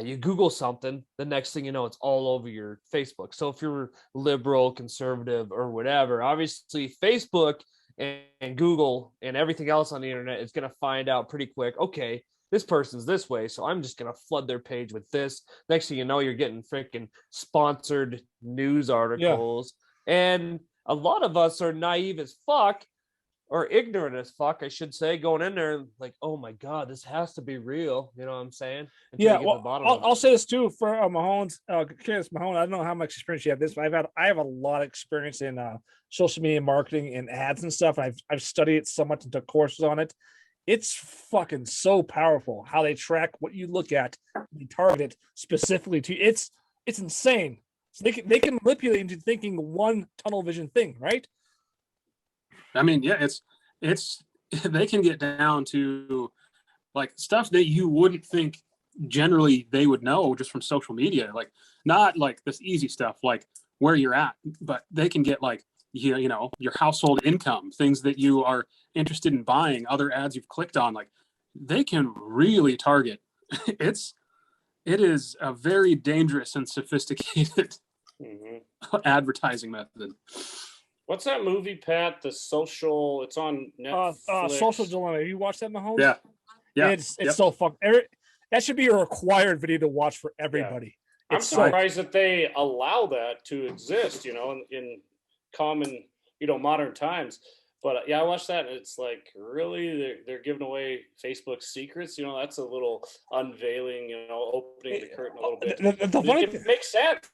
you Google something, the next thing you know, it's all over your Facebook. So if you're liberal, conservative, or whatever, obviously Facebook and Google and everything else on the internet is going to find out pretty quick, okay, this person's this way, so I'm just going to flood their page with this. Next thing you know, you're getting freaking sponsored news articles. Yeah. And a lot of us are naive as fuck, or ignorant as fuck, I should say, going in there like, oh my God, this has to be real. You know what I'm saying? Yeah, well, I'll say this too for Mahone's, Mahone. I don't know how much experience you have this, but I have a lot of experience in social media marketing and ads and stuff. I've studied it so much and took courses on it. It's fucking so powerful how they track what you look at, they target it specifically to. It's insane. So they can manipulate into thinking one tunnel vision thing, right? I mean, yeah, it's they can get down to like stuff that you wouldn't think generally they would know just from social media, like not like this easy stuff like where you're at, but they can get like you know your household income, things that you are interested in buying, other ads you've clicked on. Like they can really target. It is a very dangerous and sophisticated advertising method. What's that movie, Pat? The Social. It's on Netflix. Social Dilemma. Have you watched that, Mahomes? Yeah. It's so fun. That should be a required video to watch for everybody. Yeah. I'm surprised that they allow that to exist. You know, in common, modern times. But I watched that, and it's like really they're giving away Facebook secrets. That's a little unveiling. Opening the curtain a little bit. It makes sense.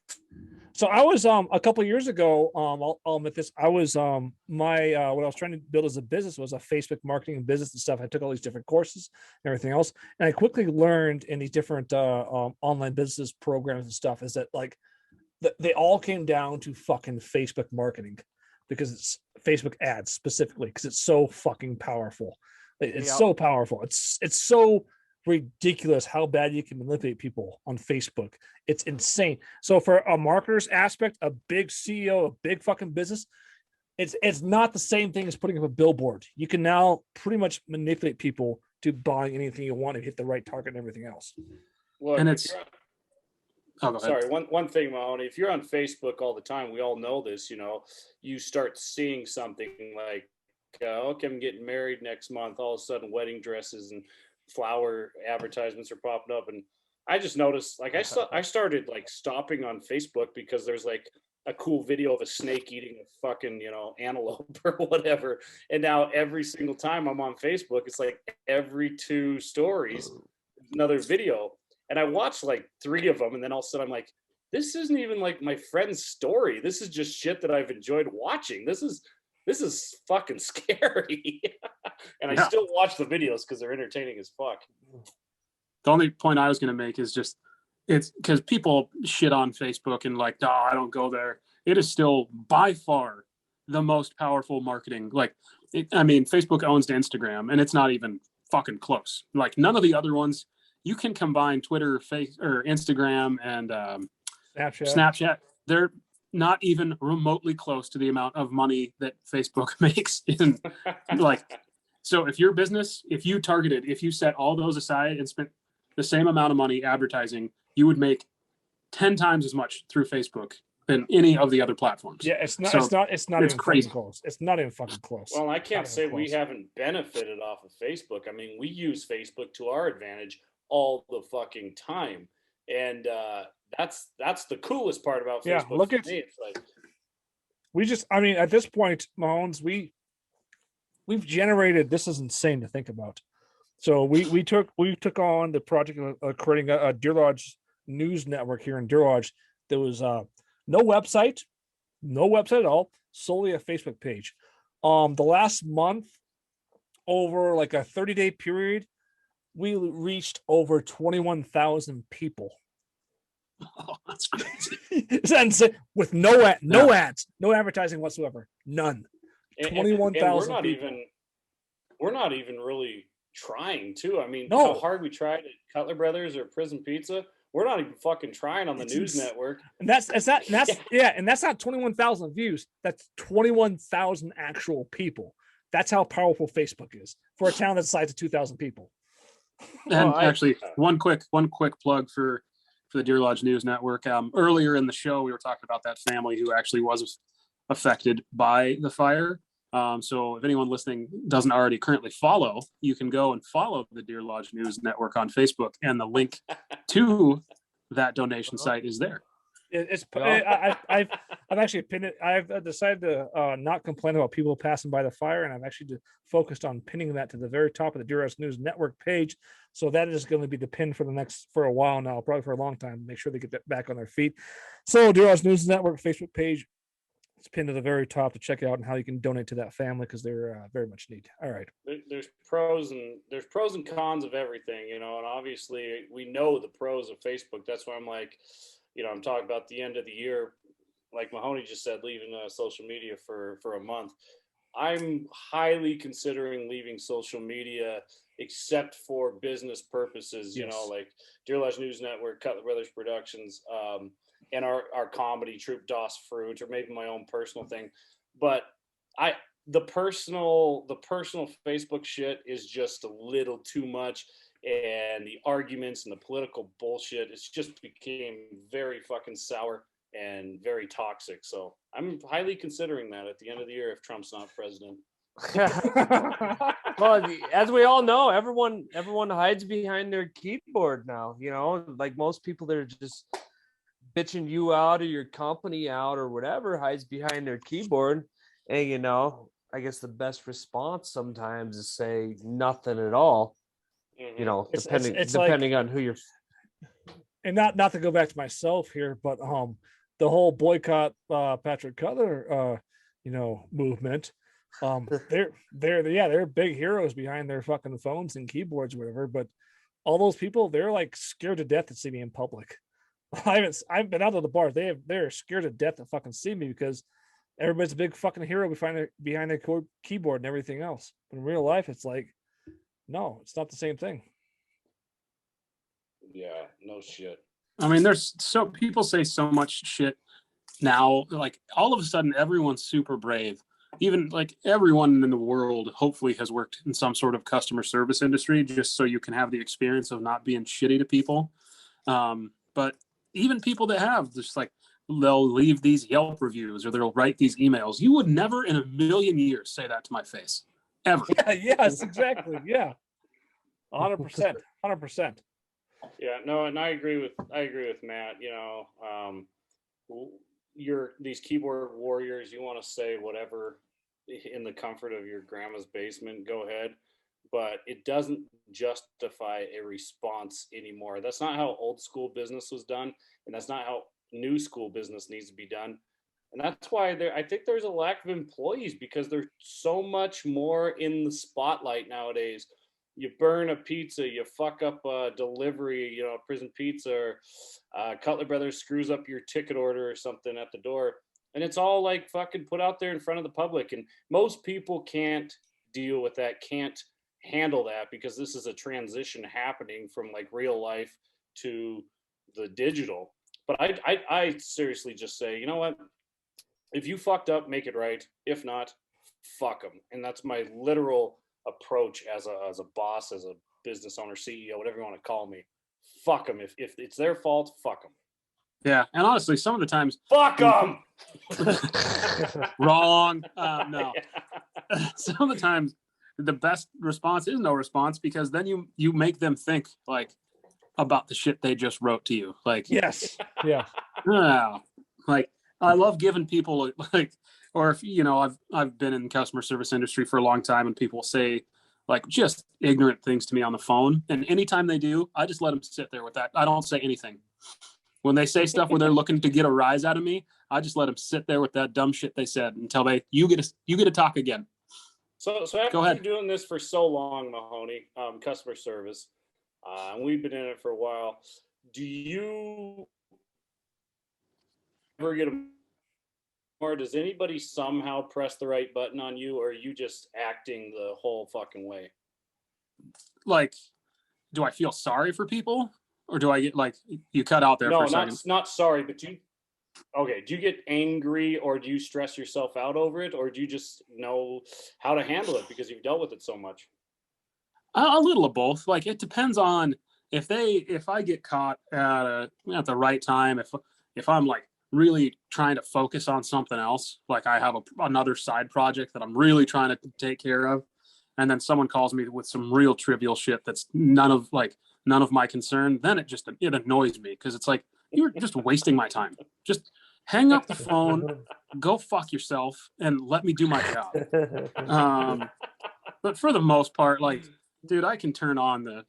So I was a couple of years ago. I'll admit this. I was what I was trying to build as a business was a Facebook marketing and business and stuff. I took all these different courses and everything else, and I quickly learned in these different online business programs and stuff is that like they all came down to fucking Facebook marketing because it's Facebook ads specifically because it's so fucking powerful. It's so powerful. It's so ridiculous how bad you can manipulate people on Facebook. It's insane. So for a marketer's aspect, a big CEO, a big fucking business, it's not the same thing as putting up a billboard. You can now pretty much manipulate people to buying anything you want and hit the right target and everything else. Well, and it's sorry, one thing, Mahoney, if you're on Facebook all the time, we all know this, you start seeing something like, okay, I'm getting married next month. All of a sudden wedding dresses and flower advertisements are popping up, and I just noticed like I started like stopping on Facebook because there's like a cool video of a snake eating a fucking antelope or whatever, and now every single time I'm on Facebook it's like every 2 stories another video, and I watched like 3 of them, and then all of a sudden I'm like, this isn't even like my friend's story, this is just shit that I've enjoyed watching. This is fucking scary. And I still watch the videos because they're entertaining as fuck. The only point I was going to make is just it's because people shit on Facebook and like, I don't go there. It is still by far the most powerful marketing. Like, Facebook owns Instagram, and it's not even fucking close. Like none of the other ones. You can combine Twitter, or Instagram, and Snapchat. They're not even remotely close to the amount of money that Facebook makes in so if your business, if you set all those aside and spent the same amount of money advertising, you would make 10 times as much through Facebook than any of the other platforms. Yeah, it's not even crazy. Close. It's not even fucking close. Well, I can't say we haven't benefited off of Facebook. I mean, we use Facebook to our advantage all the fucking time. And that's the coolest part about Facebook. Yeah, look at it's like at this point, Mahomes, we've generated, this is insane to think about. So we took on the project of creating a Deer Lodge news network here in Deer Lodge. There was no website at all, solely a Facebook page. The last month, over like a 30-day period, we reached over 21,000 people. Oh, that's crazy. It's insane. With no ads, no advertising whatsoever, none. 21,000 people. We're not even really trying to. I mean, No. how hard we tried at Cutler Brothers or Prison Pizza, we're not even fucking trying on the news network. And that's and that's not 21,000 views. That's 21,000 actual people. That's how powerful Facebook is for a town that's the size of 2,000 people. And actually, one quick plug for the Deer Lodge News Network. Earlier in the show, we were talking about that family who actually was affected by the fire. So if anyone listening doesn't already currently follow, you can go and follow the Deer Lodge News Network on Facebook, and the link to that donation site is there. I've actually pinned it. I've decided to not complain about people passing by the fire, and I've actually focused on pinning that to the very top of the Deer Lodge News Network page. So that is going to be the pin for a while now, probably for a long time. Make sure they get that back on their feet. So Deer Lodge News Network Facebook page. It's pinned to the very top to check out and how you can donate to that family because they're very much need. All right. There's pros and cons of everything, and obviously we know the pros of Facebook. That's why I'm like, I'm talking about the end of the year, like Mahoney just said, leaving social media for a month. I'm highly considering leaving social media except for business purposes, like Deer Lodge News Network, Cutler Brothers Productions, and our comedy troupe Das Fruit, or maybe my own personal thing. But the personal Facebook shit is just a little too much, and the arguments and the political bullshit, it's just became very fucking sour and very toxic. So I'm highly considering that at the end of the year if Trump's not president. Well, as we all know, everyone hides behind their keyboard now. Like most people that are just bitching you out or your company out or whatever hides behind their keyboard. And I guess the best response sometimes is say nothing at all. Depending on who you're. And not to go back to myself here, but the whole boycott Patrick Cutler movement. They're big heroes behind their fucking phones and keyboards or whatever, but all those people, they're like scared to death to see me in public. I've been out of the bars. They're scared to death to fucking see me because everybody's a big fucking hero behind their keyboard and everything else. But in real life, it's like, no, it's not the same thing. Yeah, no shit. I mean, people say so much shit now. Like all of a sudden, everyone's super brave. Even like everyone in the world hopefully has worked in some sort of customer service industry just so you can have the experience of not being shitty to people. But even people that have, just like, they'll leave these Yelp reviews or they'll write these emails. You would never in a million years say that to my face, ever. Yeah, yes, exactly. Yeah, 100%, 100%. Yeah, no, and I agree with Matt. You're these keyboard warriors. You want to say whatever in the comfort of your grandma's basement, go ahead. But it doesn't justify a response anymore. That's not how old school business was done, and that's not how new school business needs to be done. And that's why I think there's a lack of employees because there's so much more in the spotlight nowadays. You burn a pizza, you fuck up a delivery, Prison Pizza, or Cutler Brothers screws up your ticket order or something at the door. And it's all like fucking put out there in front of the public. And most people can't deal with that, can't handle that because this is a transition happening from like real life to the digital. But I seriously just say, you know what? If you fucked up, make it right. If not, fuck them. And that's my literal approach as a boss, as a business owner, CEO, whatever you want to call me. Fuck them. If it's their fault, fuck them. Yeah, and honestly, some of the times, fuck them. Wrong. No. Some of the times, the best response is no response because then you make them think like about the shit they just wrote to you. Like, yes, yeah. Like I love giving people like, or if I've been in the customer service industry for a long time, and people say like just ignorant things to me on the phone, and anytime they do, I just let them sit there with that. I don't say anything. When they say stuff where they're looking to get a rise out of me, I just let them sit there with that dumb shit they said until you get to talk again. So after you're doing this for so long, Mahoney, customer service, and we've been in it for a while. Do you ever get a or does anybody somehow press the right button on you, or are you just acting the whole fucking way? Like, do I feel sorry for people, or do I get like you cut out there for a second? not sorry, but do you get angry, or do you stress yourself out over it, or do you just know how to handle it because you've dealt with it so much? A little of both. Like it depends on if I get caught at the right time. If I'm like really trying to focus on something else, like I have another side project that I'm really trying to take care of, and then someone calls me with some real trivial shit that's none of my concern, then it annoys me because it's like you're just wasting my time. Just hang up the phone, go fuck yourself, and let me do my job. But for the most part, like, dude, I can turn on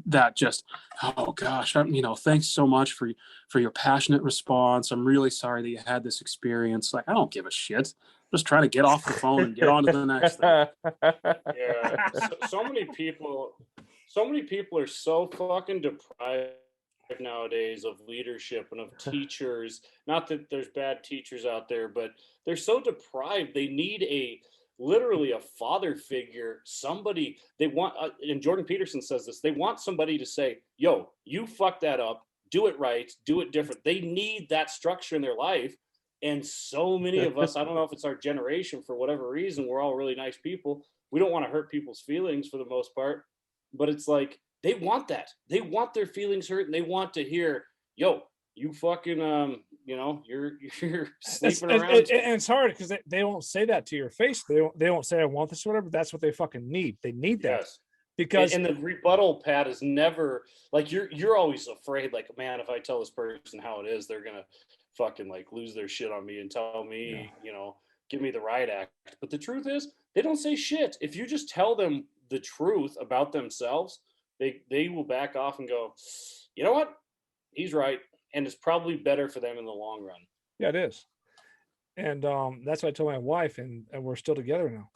that just, oh gosh, thanks so much for your passionate response. I'm really sorry that you had this experience. Like, I don't give a shit. Just trying to get off the phone and get on to the next thing. Yeah, so many people are so fucking deprived nowadays of leadership and of teachers. Not that there's bad teachers out there, but they're so deprived. They need literally a father figure, somebody they want. And Jordan Peterson says this. They want somebody to say, "Yo, you fucked that up. Do it right. Do it different." They need that structure in their life. And so many of us, I don't know if it's our generation, for whatever reason, we're all really nice people. We don't want to hurt people's feelings for the most part, but it's like they want that. They want their feelings hurt, and they want to hear, "Yo, you fucking, you're sleeping around." And it's hard because they won't say that to your face. They won't say, "I want this," or whatever. That's what they fucking need. They need that. Yes. Because and the rebuttal pad is never like you're always afraid, like, man, if I tell this person how it is, they're gonna fucking like lose their shit on me and tell me, give me the riot act. But the truth is, they don't say shit. If you just tell them the truth about themselves, they will back off and go, you know what? He's right. And it's probably better for them in the long run. Yeah, it is. And that's what I told my wife, and we're still together now.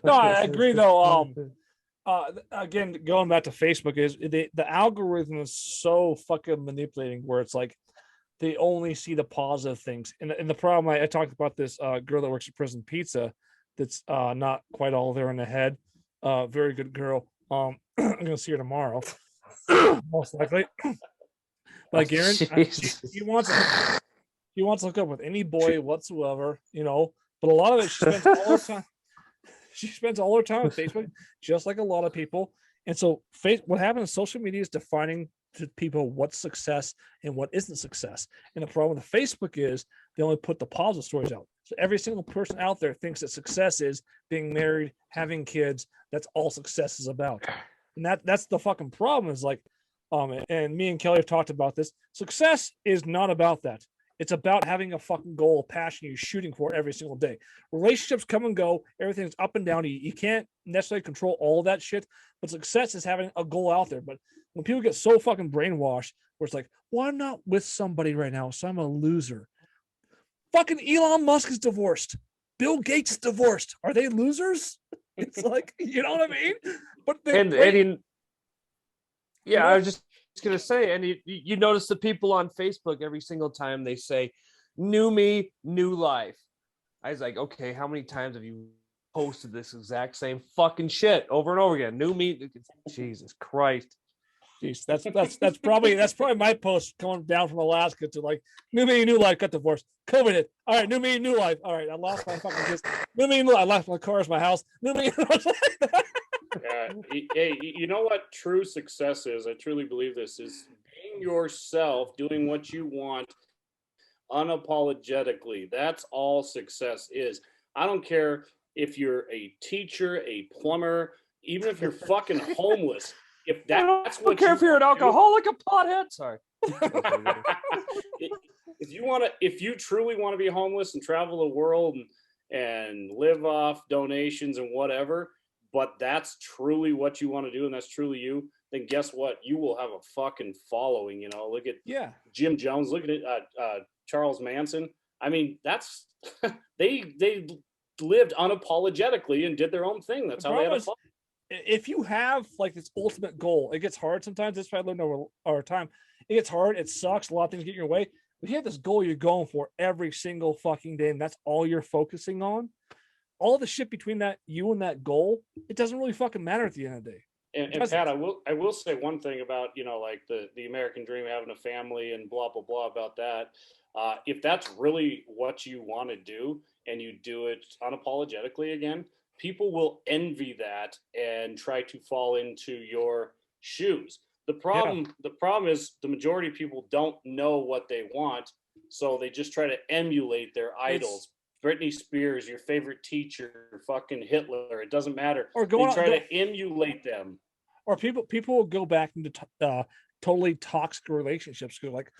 No, I agree though. Again, going back to Facebook, is the algorithm is so fucking manipulating, where it's like they only see the positive things. And the problem, I talked about this girl that works at Prison Pizza that's not quite all there in the head. Very good girl. I'm gonna see her tomorrow, most likely. But I guarantee he wants to hook up with any boy whatsoever, But a lot of it, she spends all her time on Facebook, just like a lot of people. And so what happens, social media is defining to people what's success and what isn't success. And the problem with Facebook is they only put the positive stories out. So every single person out there thinks that success is being married, having kids. That's all success is about. And that's the fucking problem, is like, and me and Kelly have talked about this. Success is not about that. It's about having a fucking goal, a passion you're shooting for every single day. Relationships come and go. Everything's up and down. You can't necessarily control all of that shit, but success is having a goal out there. But when people get so fucking brainwashed, where it's like, well, I'm not with somebody right now, so I'm a loser. Fucking Elon Musk is divorced. Bill Gates is divorced. Are they losers? It's like, you know what I mean? But I was just gonna say, and you notice the people on Facebook every single time they say, "New me, new life." I was like, okay, how many times have you posted this exact same fucking shit over and over again? New me, Jesus Christ. Jeez, that's probably my post coming down from Alaska to like, new me, new life, got divorced, COVID hit. All right, new me, new life. All right, I lost my fucking kids. New me, new life. I lost my cars, my house. New me. Hey, you know what true success is? I truly believe this is being yourself, doing what you want unapologetically. That's all success is. I don't care if you're a teacher, a plumber, even if you're fucking homeless. If that's what, I don't care if you're an alcoholic, a pothead. Sorry. If you truly want to be homeless and travel the world and live off donations and whatever, but that's truly what you want to do and that's truly you, then guess what? You will have a fucking following. Look at Jim Jones. Look at Charles Manson. I mean, that's they lived unapologetically and did their own thing. That's how they had fun. If you have like this ultimate goal, it gets hard sometimes. That's what I learned over time. It gets hard. It sucks. A lot of things get in your way. But you have this goal you're going for every single fucking day, and that's all you're focusing on. All the shit between that you and that goal, it doesn't really fucking matter at the end of the day. And Pat, I will say one thing about, like the American dream, having a family and blah, blah, blah about that. If that's really what you want to do and you do it unapologetically again, people will envy that and try to fall into your shoes. The problem is the majority of people don't know what they want. So they just try to emulate their idols. Britney Spears, your favorite teacher, fucking Hitler. It doesn't matter. Or they try to emulate them. Or people will go back into totally toxic relationships. Go like,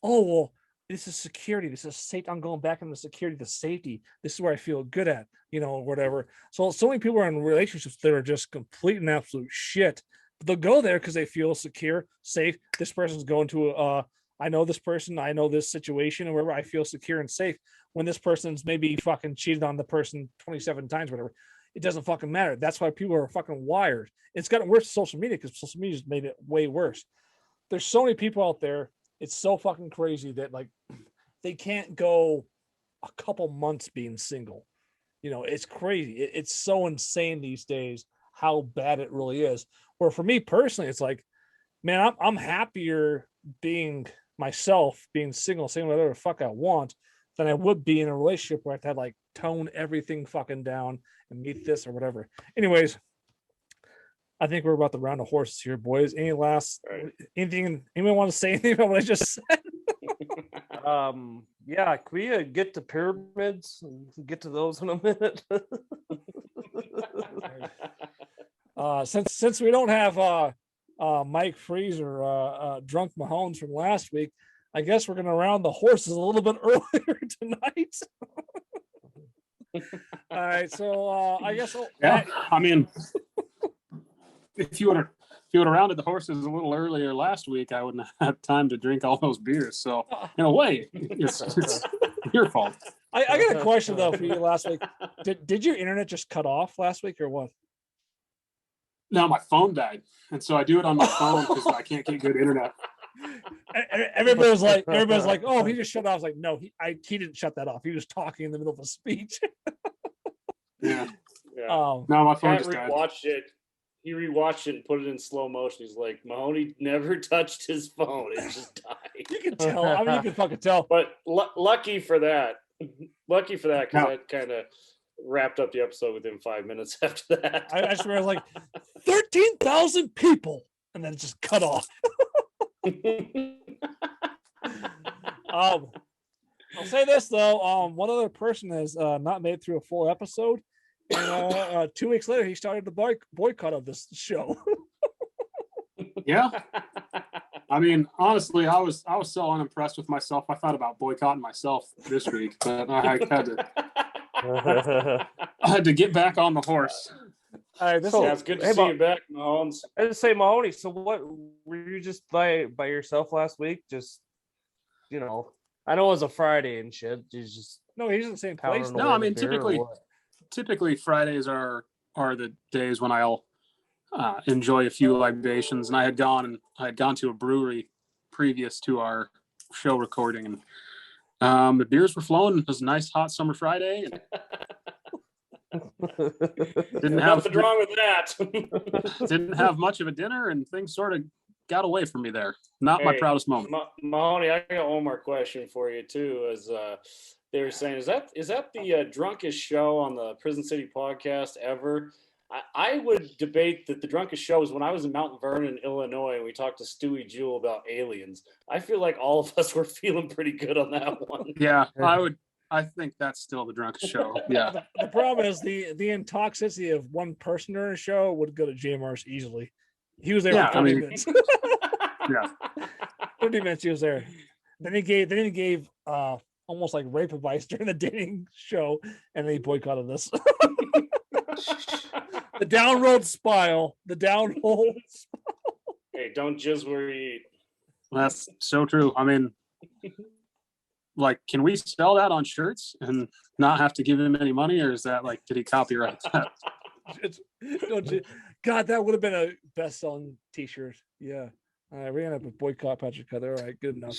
oh well, this is security. This is safety. I'm going back into security, the safety. This is where I feel good at, whatever. So many people are in relationships that are just complete and absolute shit. But they'll go there because they feel secure, safe. This person's going to I know this person. I know this situation, and wherever I feel secure and safe. When this person's maybe fucking cheated on the person 27 times, whatever. It doesn't fucking matter. That's why people are fucking wired. It's gotten worse with social media because social media's made it way worse. There's so many people out there. It's so fucking crazy that like they can't go a couple months being single. It's crazy. It's so insane these days how bad it really is. Or for me personally, it's like, man, I'm happier being myself, being single, saying whatever the fuck I want, than I would be in a relationship where I have to like tone everything fucking down and meet this or whatever. Anyways, I think we're about to round the horses here, boys. Anything? Anyone want to say anything about what I just said? Yeah, can we get to pyramids and get to those in a minute? Since we don't have Mike Freeze or Drunk Mahomes from last week, I guess we're going to round the horses a little bit earlier tonight. All right, so I guess. I mean, if you would have rounded the horses a little earlier last week, I wouldn't have had time to drink all those beers. So in a way, it's your fault. I got a question though for you last week. Did your internet just cut off last week or what? No, my phone died, and so I do it on my phone because I can't get good internet. Everybody was like, oh, he just shut off. I was like, no, he didn't shut that off. He was talking in the middle of a speech. Yeah. No, my phone just died. He rewatched it and put it in slow motion. He's like, Mahoney never touched his phone. It just died. You can tell. I mean, you can fucking tell. But lucky for that. Lucky for that, because that kind of wrapped up the episode within 5 minutes after that. I just remember like 13,000 people, and then it just cut off. I'll say this though, one other person has not made it through a full episode, and 2 weeks later he started the boycott of this show. Yeah, I mean, honestly, I was so unimpressed with myself. I thought about boycotting myself this week, but I had to get back on the horse. All right, it's good to see you back, Mahomes. I just say, Mahoney. So, what were you just by yourself last week? Just, I know it was a Friday and shit. He's in the same place. No, I mean typically Fridays are the days when I'll enjoy a few libations, and I had gone to a brewery previous to our show recording, and the beers were flowing. It was a nice hot summer Friday. And didn't have nothing wrong with that. Didn't have much of a dinner, and things sort of got away from me there. Not my proudest moment. Mahoney, I got one more question for you too. As they were saying, is that the drunkest show on the Prison City podcast ever? I would debate that the drunkest show was when I was in Mount Vernon, Illinois, and we talked to Stewie Jewell about aliens. I feel like all of us were feeling pretty good on that one. Yeah, I think that's still the drunkest show. Yeah. The problem is the intoxicity of one person during a show would go to JMR's easily. He was there for 30 minutes. Yeah. 30 minutes he was there. Then he gave almost like rape advice during the dating show, and then he boycotted this. The downroad spile. The downhole. Hey, don't jizz where you eat. That's so true. I mean, like, can we sell that on shirts and not have to give him any money, or is that like, did he copyright that? God, that would have been a best-selling T-shirt. Yeah. All right, we're gonna have a boycott Patrick Cutler. All right, good enough.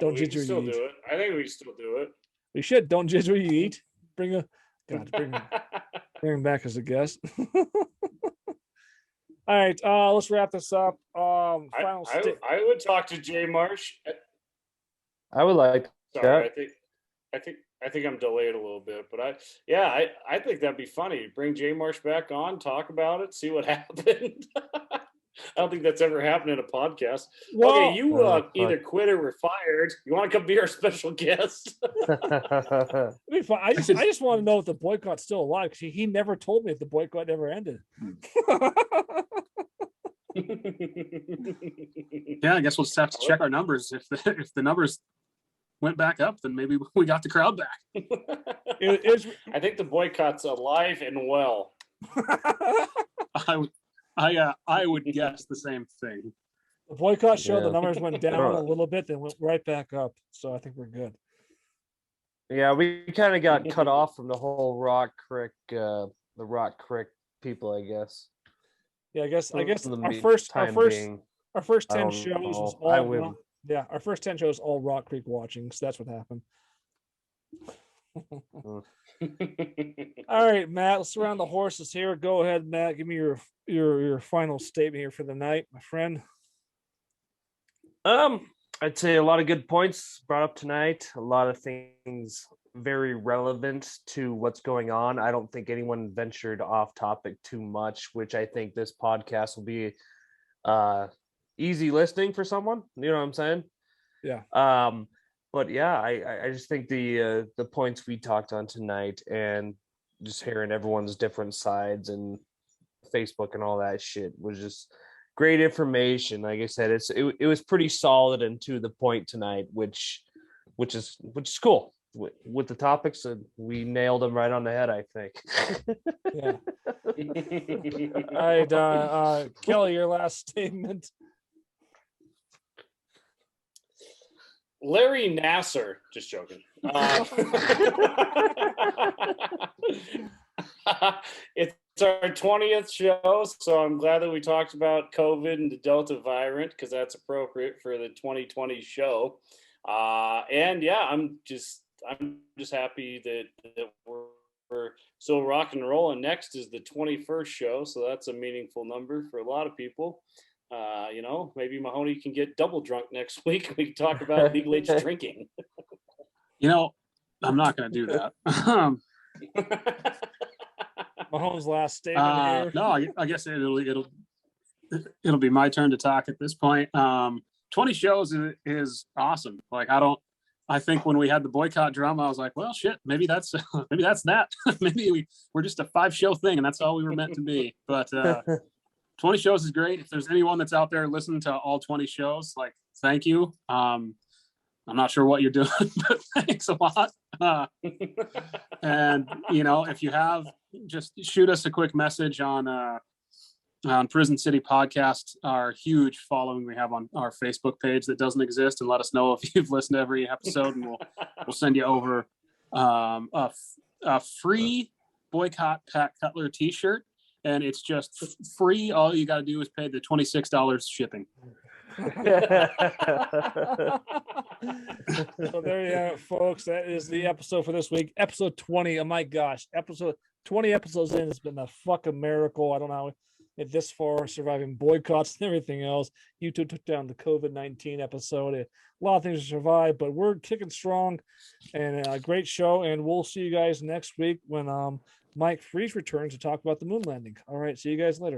Don't we judge can what still you eat. do it. I think we can still do it. We should. Don't judge what you eat. Bring him back as a guest. All right, let's wrap this up. I would talk to Jay Marsh. I would like Sorry, that. I think I'm delayed a little bit, but I think that'd be funny. Bring Jay Marsh back on, talk about it, see what happened. I don't think that's ever happened in a podcast. Well, okay, you either quit or were fired. You want to come be our special guest? I just want to know if the boycott's still alive, because he never told me if the boycott ever ended. Yeah, I guess we'll just have to check our numbers. If the numbers went back up, then maybe we got the crowd back. I think the boycott's alive and well. I would guess the same thing. The boycott showed the numbers went down a little bit, then went right back up. So I think we're good. Yeah, we kind of got cut off from the whole Rock Creek, the Rock Creek people, I guess. Yeah, I guess our first 10 shows was all our first 10 shows all Rock Creek watching, so that's what happened. All right, Matt, let's surround the horses here. Go ahead, Matt. Give me your final statement here for the night, my friend. I'd say a lot of good points brought up tonight. A lot of things very relevant to what's going on. I don't think anyone ventured off topic too much, which I think this podcast will be easy listening for someone. You know what I'm saying? Yeah. But yeah, I just think the points we talked on tonight, and just hearing everyone's different sides and Facebook and all that shit was just great information. Like I said, it was pretty solid and to the point tonight, which is cool. With the topics, we nailed them right on the head, I think. Yeah. All right, Kelly, your last statement. Larry Nasser, just joking. It's our 20th show, so I'm glad that we talked about COVID and the Delta variant, because that's appropriate for the 2020 show. And yeah, I'm just happy that we're still rock and roll. And next is the 21st show, so that's a meaningful number for a lot of people. Maybe Mahoney can get double drunk next week. We can talk about legal age drinking. I'm not going to do that. Mahomes' last statement here. No, I guess it'll be my turn to talk at this point. 20 shows is awesome. Like, I think when we had the boycott drum, I was like, well, shit, maybe that's that. Maybe we're just a 5-show thing, and that's all we were meant to be. But 20 shows is great. If there's anyone that's out there listening to all 20 shows, like, thank you. I'm not sure what you're doing, but thanks a lot. And if you have, just shoot us a quick message on Prison City Podcast, our huge following we have on our Facebook page that doesn't exist, and let us know if you've listened to every episode, and we'll send you over a free Boycott Pat Cutler t-shirt, and it's just free. All you got to do is pay the $26 shipping. So there you have it, folks. That is the episode for this week. Episode 20. Oh my gosh. Episode 20 episodes in. It's been a fucking miracle. I don't know how it this far, surviving boycotts and everything else. YouTube took down the COVID-19 episode. A lot of things to survive, but we're kicking strong, and a great show. And we'll see you guys next week when Mike Freeze returns to talk about the moon landing. All right. See you guys later.